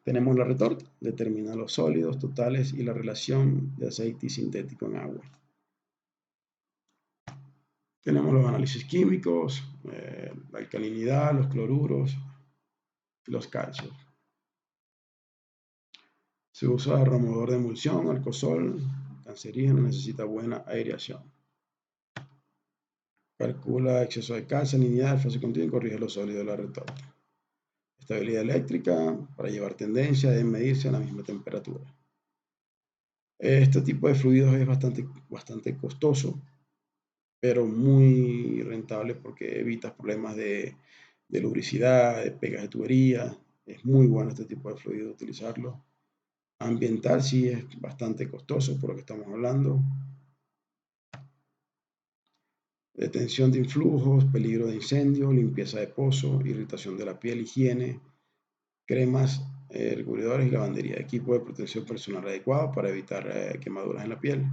Tenemos la retorta, determina los sólidos totales y la relación de aceite y sintético en agua. Tenemos los análisis químicos, la alcalinidad, los cloruros, los calcios. Se usa removedor de emulsión, alcohol, cancerígeno, necesita buena aireación. Calcula exceso de cal, salinidad, fase continua y corrige los sólidos de la retorta. Estabilidad eléctrica, para llevar tendencia debe medirse a la misma temperatura. Este tipo de fluidos es bastante costoso, pero muy rentable porque evitas problemas de lubricidad, de pegas de tubería. Es muy bueno este tipo de fluido utilizarlo. Ambiental sí es bastante costoso por lo que estamos hablando. Detención de influjos, peligro de incendio, limpieza de pozo, irritación de la piel, higiene, cremas, recubridores y lavandería. Equipo de protección personal adecuado para evitar quemaduras en la piel.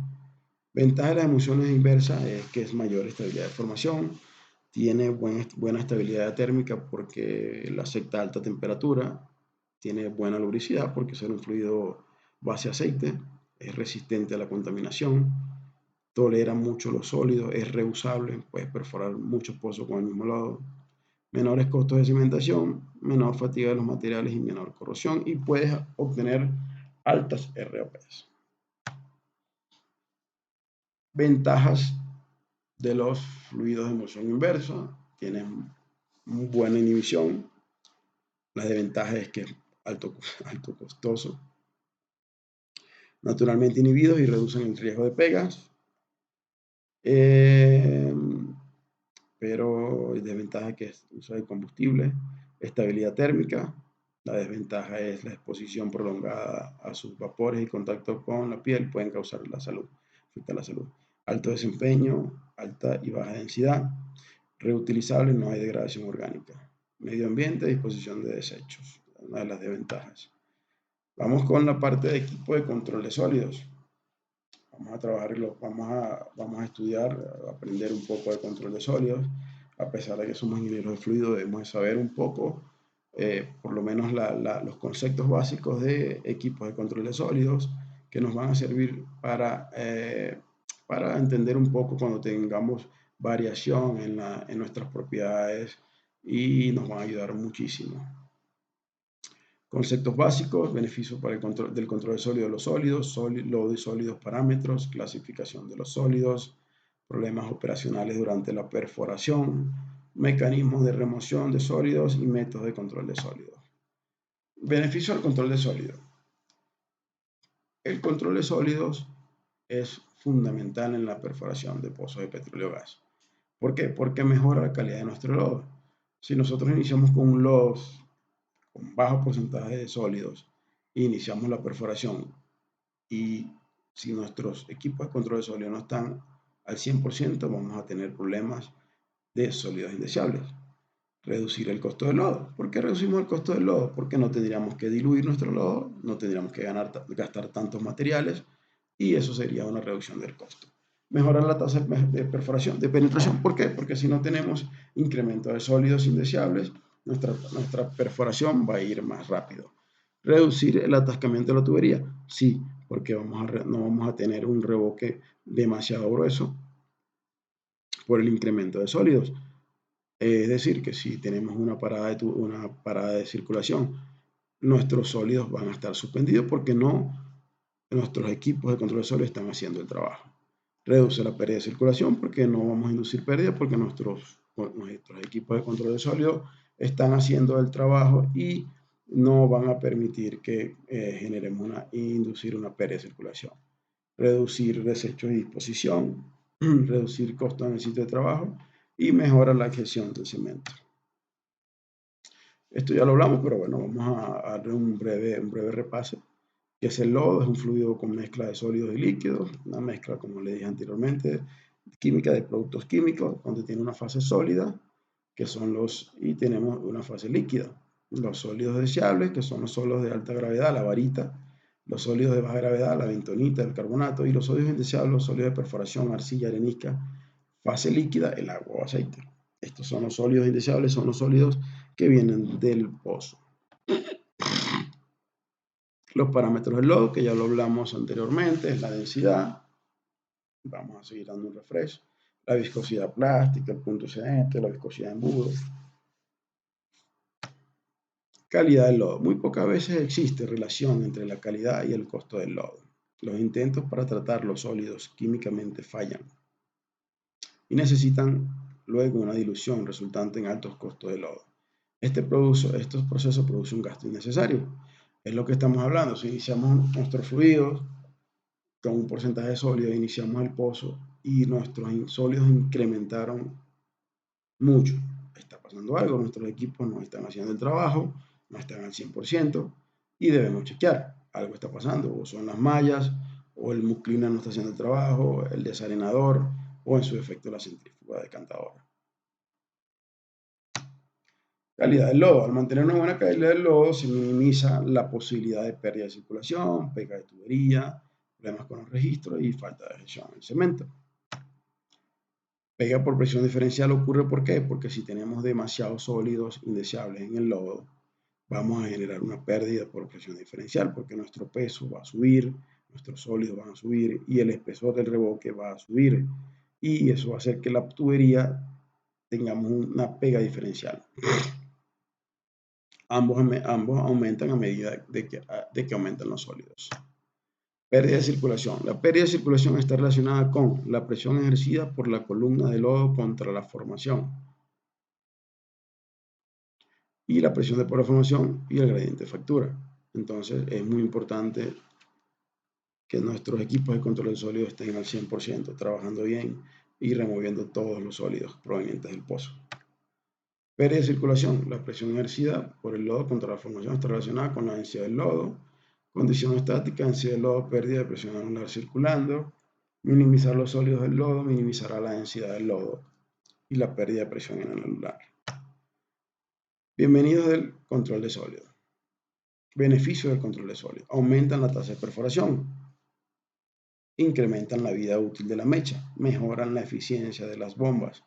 Ventaja de las emulsiones inversas es que es mayor estabilidad de formación, tiene buena estabilidad térmica porque la acepta a alta temperatura, tiene buena lubricidad porque es un fluido base aceite, es resistente a la contaminación, tolera mucho los sólidos, es reusable, puedes perforar muchos pozos con el mismo lodo, menores costos de cimentación, menor fatiga de los materiales y menor corrosión, y puedes obtener altas ROPs. Ventajas de los fluidos de emulsión inversa: tienen buena inhibición. La desventaja es que es alto costoso. Naturalmente inhibidos y reducen el riesgo de pegas. Pero desventaja que es uso de combustible, estabilidad térmica. La desventaja es la exposición prolongada a sus vapores y contacto con la piel pueden causar afectar la salud. Alto desempeño, alta y baja densidad, reutilizable, no hay degradación orgánica. Medio ambiente, disposición de desechos, una de las desventajas. Vamos con la parte de equipo de control de sólidos. Vamos a trabajarlo, vamos a estudiar, a aprender un poco de control de sólidos. A pesar de que somos ingenieros de fluido, debemos de saber un poco, por lo menos los conceptos básicos de equipos de control de sólidos que nos van a servir para entender un poco cuando tengamos variación en nuestras propiedades y nos van a ayudar muchísimo. Conceptos básicos: beneficios para del control de sólidos de los sólidos, lodo y sólidos, parámetros, clasificación de los sólidos, problemas operacionales durante la perforación, mecanismos de remoción de sólidos y métodos de control de sólidos. Beneficio al control de sólidos. El control de sólidos es fundamental en la perforación de pozos de petróleo o gas. ¿Por qué? Porque mejora la calidad de nuestro lodo. Si nosotros iniciamos con un lodo con bajo porcentaje de sólidos, iniciamos la perforación y si nuestros equipos de control de sólidos no están al 100%, vamos a tener problemas de sólidos indeseables. Reducir el costo del lodo. ¿Por qué reducimos el costo del lodo? Porque no tendríamos que diluir nuestro lodo, no tendríamos que gastar tantos materiales y eso sería una reducción del costo. Mejorar la tasa de perforación, de penetración. ¿Por qué? Porque si no tenemos incremento de sólidos indeseables, nuestra perforación va a ir más rápido. Reducir el atascamiento de la tubería. Sí, porque no vamos a tener un revoque demasiado grueso por el incremento de sólidos. Es decir, que si tenemos una parada de circulación, nuestros sólidos van a estar suspendidos porque nuestros equipos de control de sólidos están haciendo el trabajo. Reduce la pérdida de circulación porque no vamos a inducir pérdida porque nuestros equipos de control de sólidos están haciendo el trabajo y no van a permitir que inducir una pérdida de circulación. Reducir desechos y disposición, reducir costos en el sitio de trabajo y mejora la adhesión del cemento. Esto ya lo hablamos, pero bueno, vamos a darle un breve repaso. ¿Qué es el lodo? Es un fluido con mezcla de sólidos y líquidos, una mezcla, como le dije anteriormente, química de productos químicos, donde tiene una fase sólida, y tenemos una fase líquida. Los sólidos deseables, que son los sólidos de alta gravedad, la varita, los sólidos de baja gravedad, la bentonita, el carbonato, y los sólidos indeseables, los sólidos de perforación, arcilla, arenisca, fase líquida, el agua o aceite. Estos son los sólidos indeseables, son los sólidos que vienen del pozo. Los parámetros del lodo, que ya lo hablamos anteriormente, es la densidad. Vamos a seguir dando un refresh. La viscosidad plástica, el punto excedente, la viscosidad de embudo. Calidad del lodo. Muy pocas veces existe relación entre la calidad y el costo del lodo. Los intentos para tratar los sólidos químicamente fallan y necesitan luego una dilución resultante en altos costos de lodo. Estos procesos producen un gasto innecesario. Es lo que estamos hablando. Si iniciamos nuestros fluidos con un porcentaje de sólidos, iniciamos el pozo y nuestros sólidos incrementaron mucho. Está pasando algo, nuestros equipos no están haciendo el trabajo, no están al 100% y debemos chequear. Algo está pasando, o son las mallas, o el muclina no está haciendo el trabajo, el desarenador, o en su defecto la centrífuga decantadora. Calidad del lodo. Al mantener una buena calidad del lodo se minimiza la posibilidad de pérdida de circulación, pega de tubería, problemas con los registros y falta de adhesión en el cemento. Pega por presión diferencial ocurre ¿por qué? Porque si tenemos demasiados sólidos indeseables en el lodo, vamos a generar una pérdida por presión diferencial porque nuestro peso va a subir, nuestros sólidos van a subir y el espesor del revoque va a subir y eso va a hacer que la tubería tengamos una pega diferencial. Ambos aumentan a medida de que aumentan los sólidos. Pérdida de circulación. La pérdida de circulación está relacionada con la presión ejercida por la columna de lodo contra la formación y la presión de por la formación y el gradiente de fractura. Entonces es muy importante que nuestros equipos de control de sólidos estén al 100%, trabajando bien y removiendo todos los sólidos provenientes del pozo. Pérdida de circulación. La presión ejercida por el lodo contra la formación está relacionada con la densidad del lodo. Condición estática, densidad del lodo, pérdida de presión anular circulando. Minimizar los sólidos del lodo minimizará la densidad del lodo y la pérdida de presión anular. Bienvenidos del control de sólidos. Beneficios del control de sólidos. Aumentan la tasa de perforación. Incrementan la vida útil de la mecha. Mejoran la eficiencia de las bombas.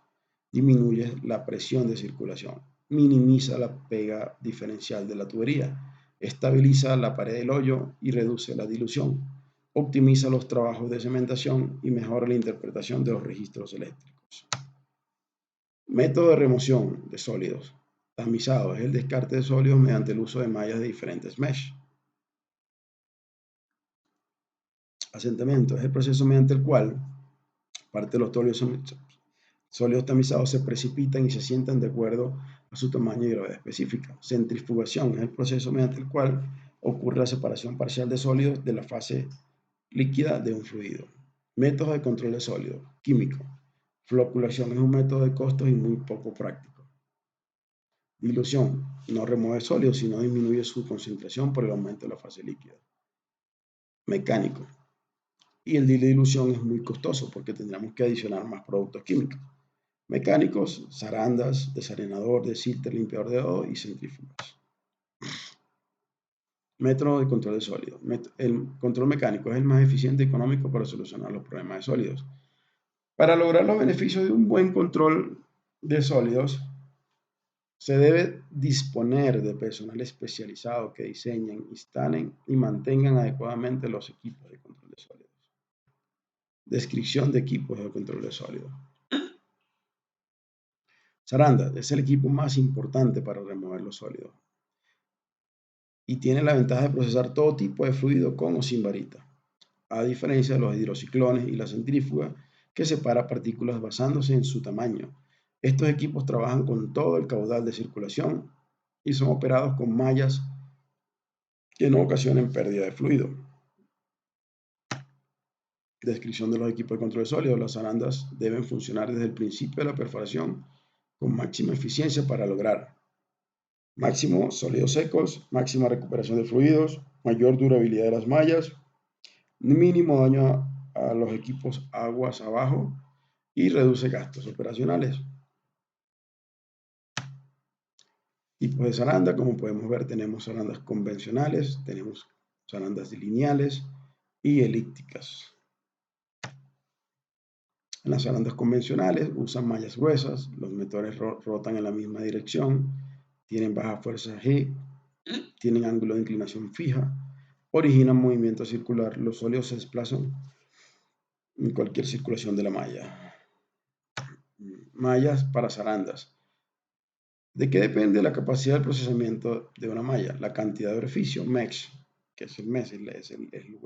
Disminuye la presión de circulación, minimiza la pega diferencial de la tubería, estabiliza la pared del hoyo y reduce la dilución, optimiza los trabajos de cementación y mejora la interpretación de los registros eléctricos. Método de remoción de sólidos. Tamizado es el descarte de sólidos mediante el uso de mallas de diferentes mesh. Asentamiento es el proceso mediante el cual parte de los sólidos tamizados se precipitan y se asientan de acuerdo a su tamaño y gravedad específica. Centrifugación es el proceso mediante el cual ocurre la separación parcial de sólidos de la fase líquida de un fluido. Método de control de sólidos. Químico. Floculación es un método de costos y muy poco práctico. Dilución. No remueve sólidos, sino disminuye su concentración por el aumento de la fase líquida. Mecánico. Y el de dilución es muy costoso porque tendríamos que adicionar más productos químicos. Mecánicos, zarandas, desarenador, desilter, limpiador de lodo y centrífugas. Método de control de sólidos. El control mecánico es el más eficiente y económico para solucionar los problemas de sólidos. Para lograr los beneficios de un buen control de sólidos, se debe disponer de personal especializado que diseñen, instalen y mantengan adecuadamente los equipos de control de sólidos. Descripción de equipos de control de sólidos. Zaranda es el equipo más importante para remover los sólidos y tiene la ventaja de procesar todo tipo de fluido con o sin varita, a diferencia de los hidrociclones y la centrífuga que separa partículas basándose en su tamaño. Estos equipos trabajan con todo el caudal de circulación y son operados con mallas que no ocasionen pérdida de fluido. Descripción de los equipos de control de sólidos. Las zarandas deben funcionar desde el principio de la perforación con máxima eficiencia para lograr máximo sólidos secos, máxima recuperación de fluidos, mayor durabilidad de las mallas, mínimo daño a los equipos aguas abajo y reduce gastos operacionales. Tipos de zaranda, como podemos ver, tenemos zarandas convencionales, tenemos zarandas lineales y elípticas. En las zarandas convencionales usan mallas gruesas, los motores rotan en la misma dirección, tienen baja fuerza G, tienen ángulo de inclinación fija, originan movimiento circular, los sólidos se desplazan en cualquier circulación de la malla. Mallas para zarandas. ¿De qué depende la capacidad de procesamiento de una malla? La cantidad de orificio, mesh, que es el mesh,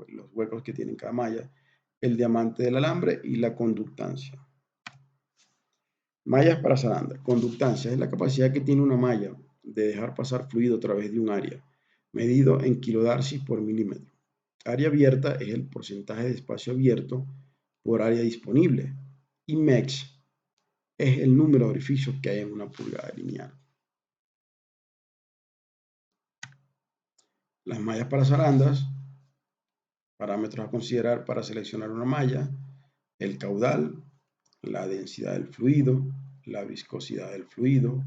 los huecos que tiene cada malla, el diamante del alambre y la conductancia. Mallas para zaranda. Conductancia es la capacidad que tiene una malla de dejar pasar fluido a través de un área, medido en kilodarcis por milímetro. Área abierta es el porcentaje de espacio abierto por área disponible. Y mesh es el número de orificios que hay en una pulgada lineal. Las mallas para zarandas. Parámetros a considerar para seleccionar una malla: el caudal, la densidad del fluido, la viscosidad del fluido,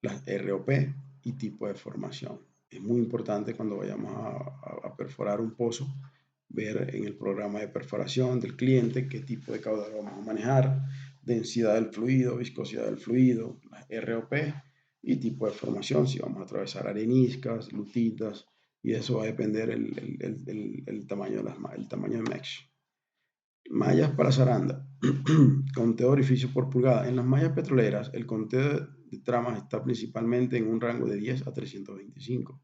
las ROP y tipo de formación. Es muy importante cuando vayamos a perforar un pozo, ver en el programa de perforación del cliente qué tipo de caudal vamos a manejar, densidad del fluido, viscosidad del fluido, las ROP y tipo de formación, si vamos a atravesar areniscas, lutitas, y eso va a depender el tamaño de mesh. Mallas para zaranda. Conteo de orificios por pulgada. En las mallas petroleras, el conteo de tramas está principalmente en un rango de 10 a 325.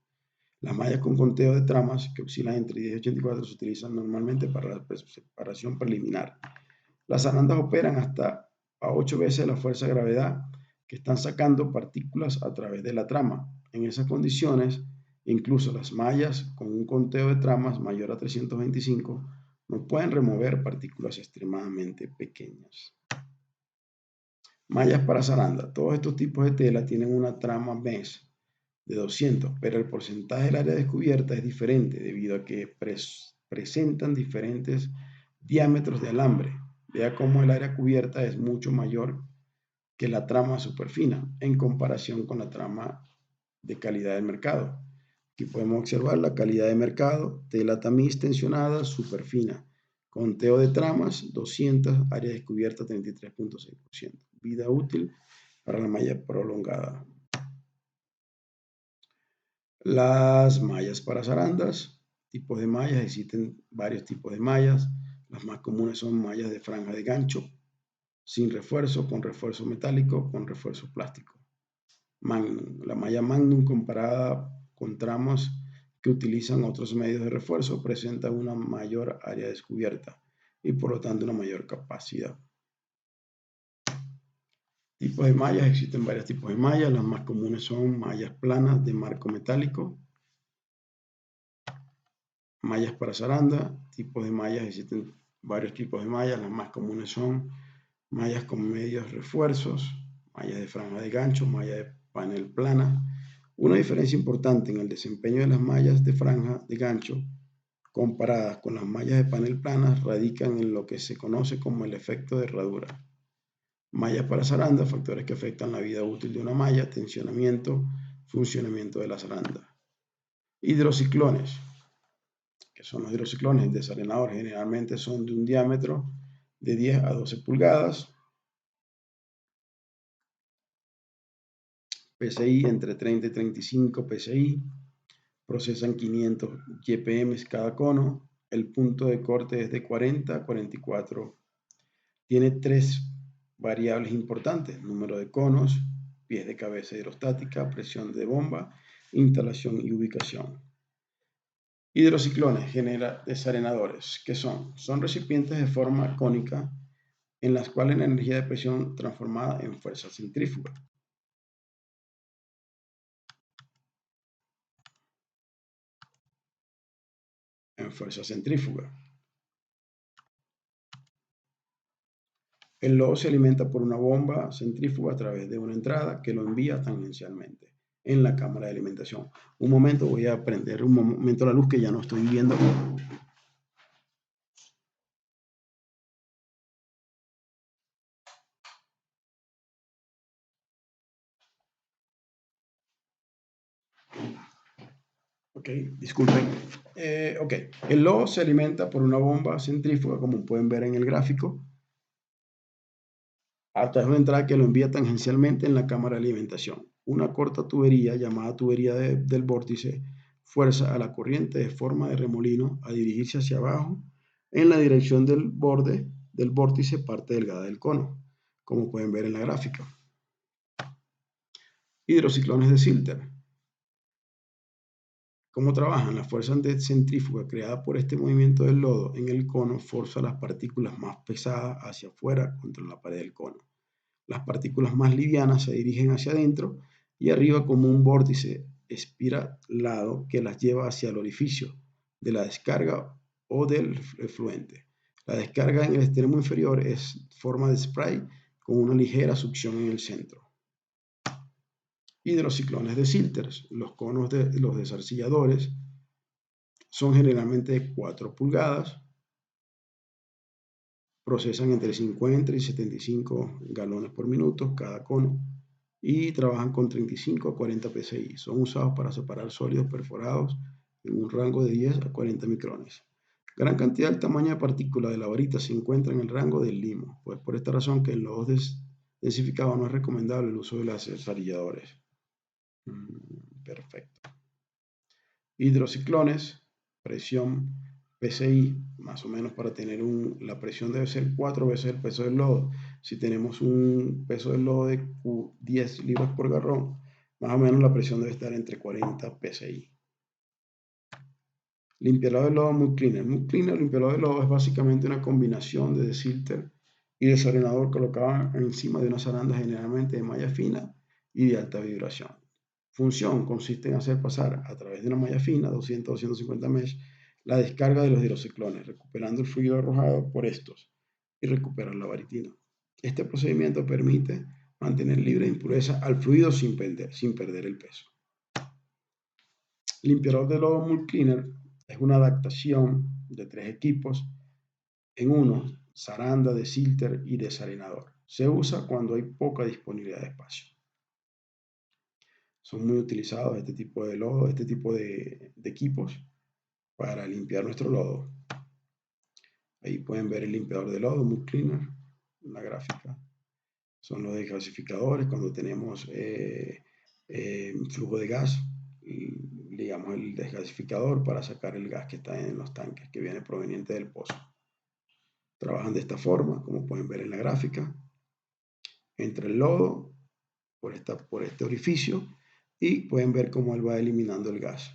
Las mallas con conteo de tramas, que oscilan entre 10 y 84, se utilizan normalmente para la separación preliminar. Las zarandas operan hasta a 8 veces la fuerza de gravedad, que están sacando partículas a través de la trama. En esas condiciones, incluso las mallas con un conteo de tramas mayor a 325 no pueden remover partículas extremadamente pequeñas. Mallas para zaranda. Todos estos tipos de tela tienen una trama mesh de 200, pero el porcentaje del área descubierta es diferente debido a que presentan diferentes diámetros de alambre. Vea cómo el área cubierta es mucho mayor que la trama superfina en comparación con la trama de calidad del mercado. Aquí podemos observar la calidad de mercado, tela tamiz tensionada superfina, conteo de tramas 200, área descubierta 33.6%, vida útil para la malla prolongada. Las mallas para zarandas, tipos de mallas, existen varios tipos de mallas. Las más comunes son mallas de franja de gancho, sin refuerzo, con refuerzo metálico, con refuerzo plástico. Magnum, la malla Magnum comparada con tramos que utilizan otros medios de refuerzo presenta una mayor área descubierta y por lo tanto una mayor capacidad. Tipos de mallas, existen varios tipos de mallas, las más comunes son mallas planas de marco metálico, mallas para zaranda, tipos de mallas, existen varios tipos de mallas, las más comunes son mallas con medios refuerzos, mallas de franja de gancho, malla de panel plana. Una diferencia importante en el desempeño de las mallas de franja de gancho comparadas con las mallas de panel planas radican en lo que se conoce como el efecto de herradura. Mallas para zaranda, factores que afectan la vida útil de una malla, tensionamiento, funcionamiento de la zaranda. Hidrociclones, que son los hidrociclones desarenadores, generalmente son de un diámetro de 10 a 12 pulgadas, PSI entre 30 y 35 PSI, procesan 500 GPM cada cono, el punto de corte es de 40 a 44. Tiene tres variables importantes: número de conos, pies de cabeza hidrostática, presión de bomba, instalación y ubicación. Hidrociclones desarenadores, ¿qué son? Son recipientes de forma cónica en las cuales la energía de presión transformada en fuerza centrífuga. El lodo se alimenta por una bomba centrífuga a través de una entrada que lo envía tangencialmente en la cámara de alimentación. Un momento, voy a prender un momento la luz que ya no estoy viendo. Ok, disculpen. Ok, el lodo se alimenta por una bomba centrífuga, como pueden ver en el gráfico, a través de una entrada que lo envía tangencialmente en la cámara de alimentación. Una corta tubería llamada tubería del vórtice fuerza a la corriente de forma de remolino a dirigirse hacia abajo en la dirección del borde del vórtice parte delgada del cono, como pueden ver en la gráfica. Hidrociclones de Ziegler. ¿Cómo trabajan? La fuerza centrífuga creada por este movimiento del lodo en el cono forza las partículas más pesadas hacia afuera contra la pared del cono. Las partículas más livianas se dirigen hacia adentro y arriba como un vórtice espiralado que las lleva hacia el orificio de la descarga o del efluente. La descarga en el extremo inferior es forma de spray con una ligera succión en el centro. Hidrociclones de Ziegler. Los conos de los desarcilladores son generalmente de 4 pulgadas, procesan entre 50 y 75 galones por minuto cada cono y trabajan con 35 a 40 PSI. Son usados para separar sólidos perforados en un rango de 10 a 40 micrones. Gran cantidad del tamaño de partícula de la varita se encuentra en el rango del limo, pues por esta razón que en los densificados no es recomendable el uso de los desarcilladores. Perfecto. Hidrociclones, presión PSI, más o menos para tener la presión debe ser 4 veces el peso del lodo. Si tenemos un peso del lodo de 10 libras por garrón, más o menos la presión debe estar entre 40 PSI. Limpiador de lodo Mud Cleaner. Mud Cleaner, limpiador de lodo, es básicamente una combinación de desilter y desarenador colocado encima de una zaranda generalmente de malla fina y de alta vibración. Función consiste en hacer pasar a través de una malla fina, 200-250 mesh, la descarga de los hidrociclones, recuperando el fluido arrojado por estos y recuperar la varitina. Este procedimiento permite mantener libre de impureza al fluido sin perder el peso. Limpiador de lodo Mud Cleaner es una adaptación de 3 equipos en uno: zaranda, desilter y desarenador. Se usa cuando hay poca disponibilidad de espacio. Son muy utilizados este tipo de lodo, este tipo de equipos para limpiar nuestro lodo. Ahí pueden ver el limpiador de lodo Mud Cleaner, la gráfica. Son los desgasificadores cuando tenemos flujo de gas. Digamos el desgasificador para sacar el gas que está en los tanques, que viene proveniente del pozo. Trabajan de esta forma, como pueden ver en la gráfica. Entra el lodo por este orificio y pueden ver cómo él va eliminando el gas.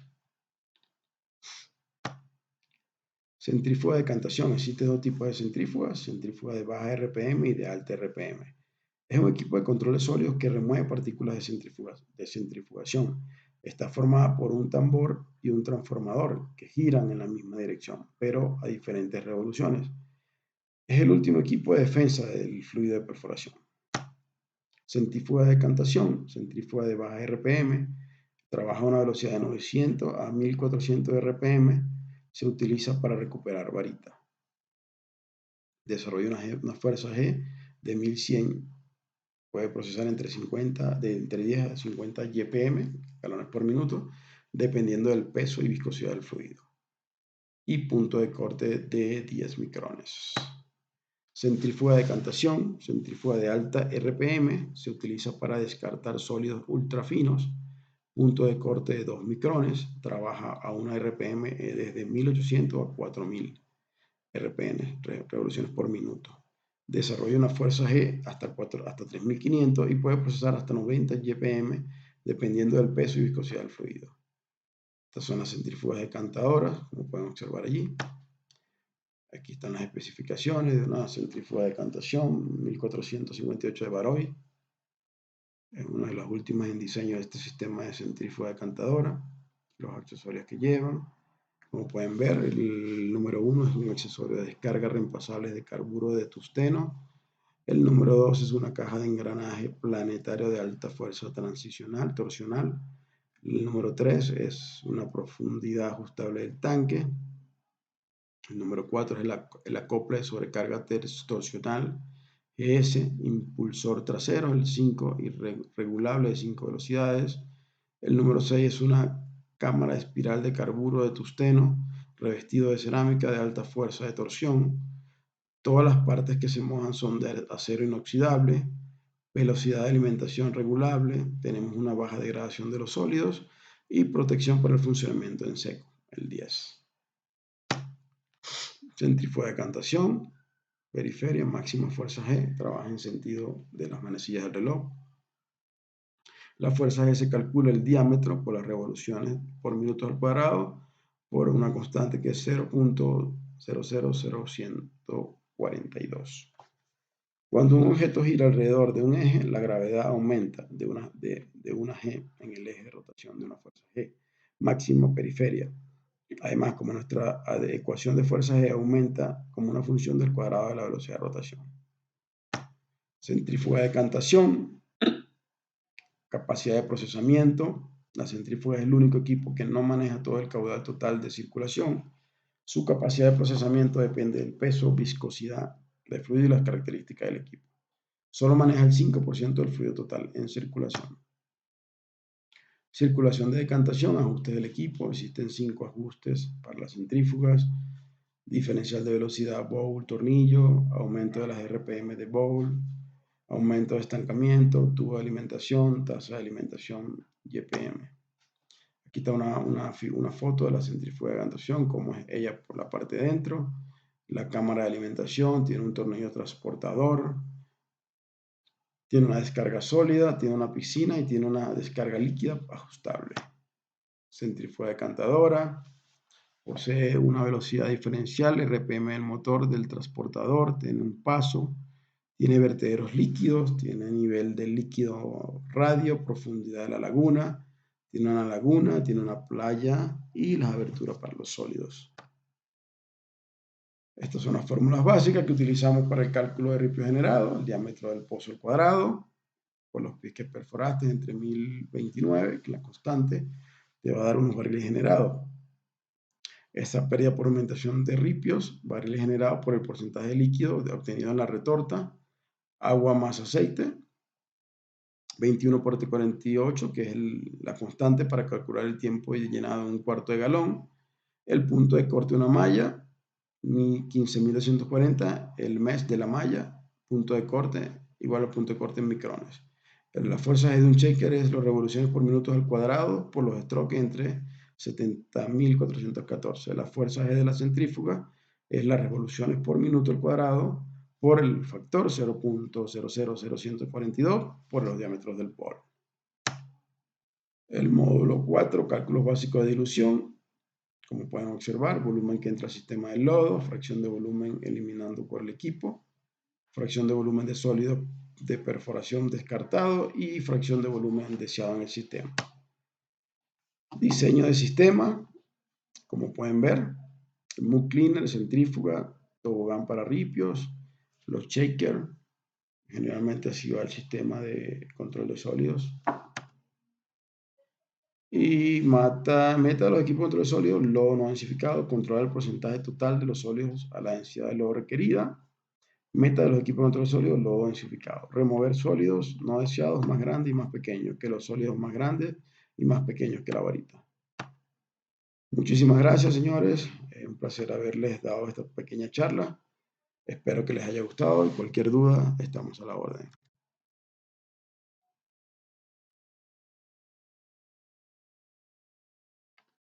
Centrífuga de decantación. Existen 2 tipos de centrífugas: centrífuga de baja RPM y de alta RPM. Es un equipo de control de sólidos que remueve partículas de centrifugación. Está formada por un tambor y un transformador que giran en la misma dirección, pero a diferentes revoluciones. Es el último equipo de defensa del fluido de perforación. Centrífuga de decantación, centrífuga de baja RPM, trabaja a una velocidad de 900 a 1400 RPM, se utiliza para recuperar varita. Desarrolla una fuerza G de 1100, puede procesar entre 10 a 50 GPM, galones por minuto, dependiendo del peso y viscosidad del fluido. Y punto de corte de 10 micrones. Centrífuga de decantación, centrífuga de alta RPM, se utiliza para descartar sólidos ultrafinos. Punto de corte de 2 micrones, trabaja a una RPM desde 1800 a 4000 RPM, revoluciones por minuto. Desarrolla una fuerza G hasta 3500 y puede procesar hasta 90 GPM dependiendo del peso y viscosidad del fluido. Estas son las centrífugas decantadoras, como pueden observar allí. Aquí están las especificaciones de una centrífuga de decantación 1458 de Baroy. Es una de las últimas en diseño de este sistema de centrífuga decantadora. Los accesorios que llevan. Como pueden ver, el número 1 es un accesorio de descarga reemplazables de carburo de tungsteno. El número 2 es una caja de engranaje planetario de alta fuerza torsional. El número 3 es una profundidad ajustable del tanque. El número 4 es el acople de sobrecarga torsional GS, impulsor trasero. El 5, regulable de 5 velocidades. El número 6 es una cámara espiral de carburo de tungsteno revestido de cerámica de alta fuerza de torsión. Todas las partes que se mojan son de acero inoxidable. Velocidad de alimentación regulable. Tenemos una baja degradación de los sólidos y protección para el funcionamiento en seco, el 10. Centrífuga de decantación, periferia, máxima fuerza G, trabaja en sentido de las manecillas del reloj. La fuerza G se calcula el diámetro por las revoluciones por minuto al cuadrado por una constante que es 0.000142. Cuando un objeto gira alrededor de un eje, la gravedad aumenta de una G en el eje de rotación de una fuerza G, máxima periferia. Además, como nuestra ecuación de fuerza G aumenta como una función del cuadrado de la velocidad de rotación. Centrífuga de decantación, capacidad de procesamiento. La centrífuga es el único equipo que no maneja todo el caudal total de circulación. Su capacidad de procesamiento depende del peso, viscosidad del fluido y las características del equipo. Solo maneja el 5% del fluido total en circulación. Circulación de decantación, ajustes del equipo. Existen 5 ajustes para las centrífugas: diferencial de velocidad bowl, tornillo, aumento de las RPM de bowl, aumento de estancamiento, tubo de alimentación, tasa de alimentación GPM. Aquí está una foto de la centrífuga de gantación, como es ella por la parte de dentro. La cámara de alimentación tiene un tornillo transportador, tiene una descarga sólida, tiene una piscina y tiene una descarga líquida ajustable. Centrífuga decantadora, posee una velocidad diferencial, RPM del motor del transportador, tiene un paso, tiene vertederos líquidos, tiene nivel del líquido radio, profundidad de la laguna, tiene una laguna, tiene una playa y las aberturas para los sólidos. Estas son las fórmulas básicas que utilizamos para el cálculo de ripio generado, el diámetro del pozo al cuadrado, por los pies que perforaste entre 1029, que es la constante, te va a dar unos barriles generados. Esa pérdida por aumentación de ripios, barriles generados por el porcentaje de líquido obtenido en la retorta, agua más aceite, 21 por T48, que es la constante para calcular el tiempo de llenado en un cuarto de galón, el punto de corte de una malla, 15.240, el mes de la malla, punto de corte, igual al punto de corte en micrones. La fuerza G de un shaker es las revoluciones por minuto al cuadrado por los strokes entre 70.414. La fuerza G de la centrífuga es las revoluciones por minuto al cuadrado por el factor 0.000142 por los diámetros del polo. El módulo 4, cálculos básicos de dilución. Como pueden observar, volumen que entra al sistema del lodo, fracción de volumen eliminando por el equipo, fracción de volumen de sólido de perforación descartado y fracción de volumen deseado en el sistema. Diseño de sistema, como pueden ver, el mud cleaner, centrífuga, tobogán para ripios, los shakers, generalmente así va el sistema de control de sólidos. Y meta de los equipos de control de sólidos, lodo no densificado, controlar el porcentaje total de los sólidos a la densidad de lodo requerida. Meta de los equipos de control de sólidos, lodo densificado. Remover sólidos no deseados más grandes y más pequeños que los sólidos más grandes y más pequeños que la varita. Muchísimas gracias, señores. Un placer haberles dado esta pequeña charla. Espero que les haya gustado y cualquier duda, estamos a la orden.